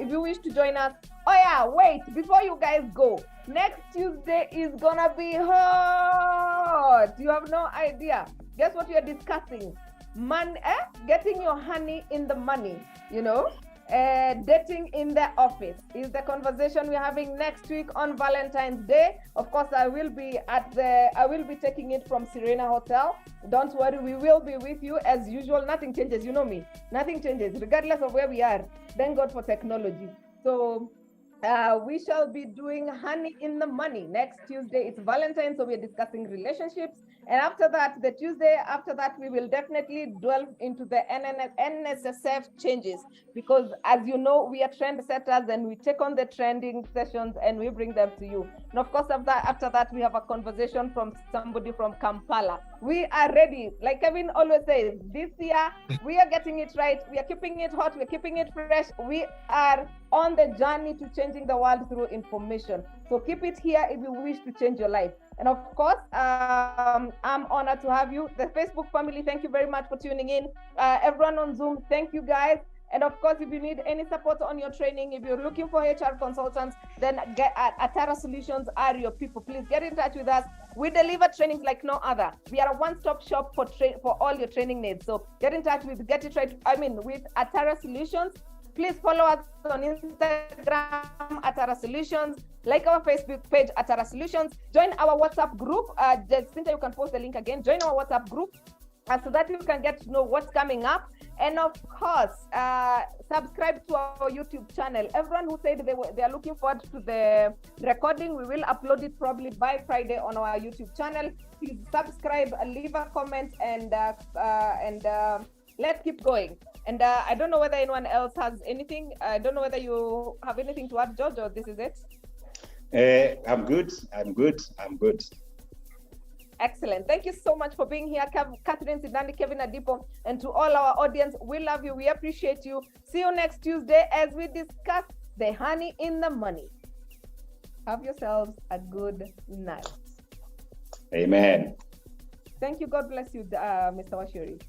if you wish to join us. Oh yeah, wait, before you guys go, next Tuesday is gonna be hot. You have no idea. Guess what we are discussing? Getting your honey in the money, dating in the office is the conversation we're having next week on Valentine's Day. Of course, I will be taking it from Serena Hotel. Don't worry, we will be with you as usual. Nothing changes, you know me. Nothing changes, regardless of where we are. Thank God for technology. So we shall be doing honey in the money next Tuesday. It's Valentine's, so we're discussing relationships. And after that, the Tuesday after that, we will definitely delve into the NSSF changes, because as you know, we are trendsetters and we take on the trending sessions and we bring them to you. And of course, after that, we have a conversation from somebody from Kampala. We are ready. Like Kevin always says, this year, we are getting it right. We are keeping it hot. We're keeping it fresh. We are on the journey to changing the world through information. So keep it here if you wish to change your life. And of course, I'm honored to have you. The Facebook family, thank you very much for tuning in. Everyone on Zoom, thank you guys. And of course, if you need any support on your training, if you're looking for HR consultants, then Atara Solutions are your people. Please get in touch with us. We deliver trainings like no other. We are a one-stop shop for all your training needs. So get in touch with with Atara Solutions. Please follow us on Instagram, Atara Solutions. Like our Facebook page, Atara Solutions. Join our WhatsApp group. Cynthia, you can post the link again. Join our WhatsApp group so that you can get to know what's coming up. And of course, subscribe to our YouTube channel. Everyone who said they are looking forward to the recording, we will upload it probably by Friday on our YouTube channel. Please subscribe, leave a comment, and let's keep going. And I don't know whether anyone else has anything. I don't know whether you have anything to add, George, or this is it. I'm good. Excellent. Thank you so much for being here, Catherine Sidandi, Kevin Adipo, and to all our audience. We love you. We appreciate you. See you next Tuesday as we discuss the honey in the money. Have yourselves a good night. Amen. Thank you. God bless you, Mr. Wachiuri.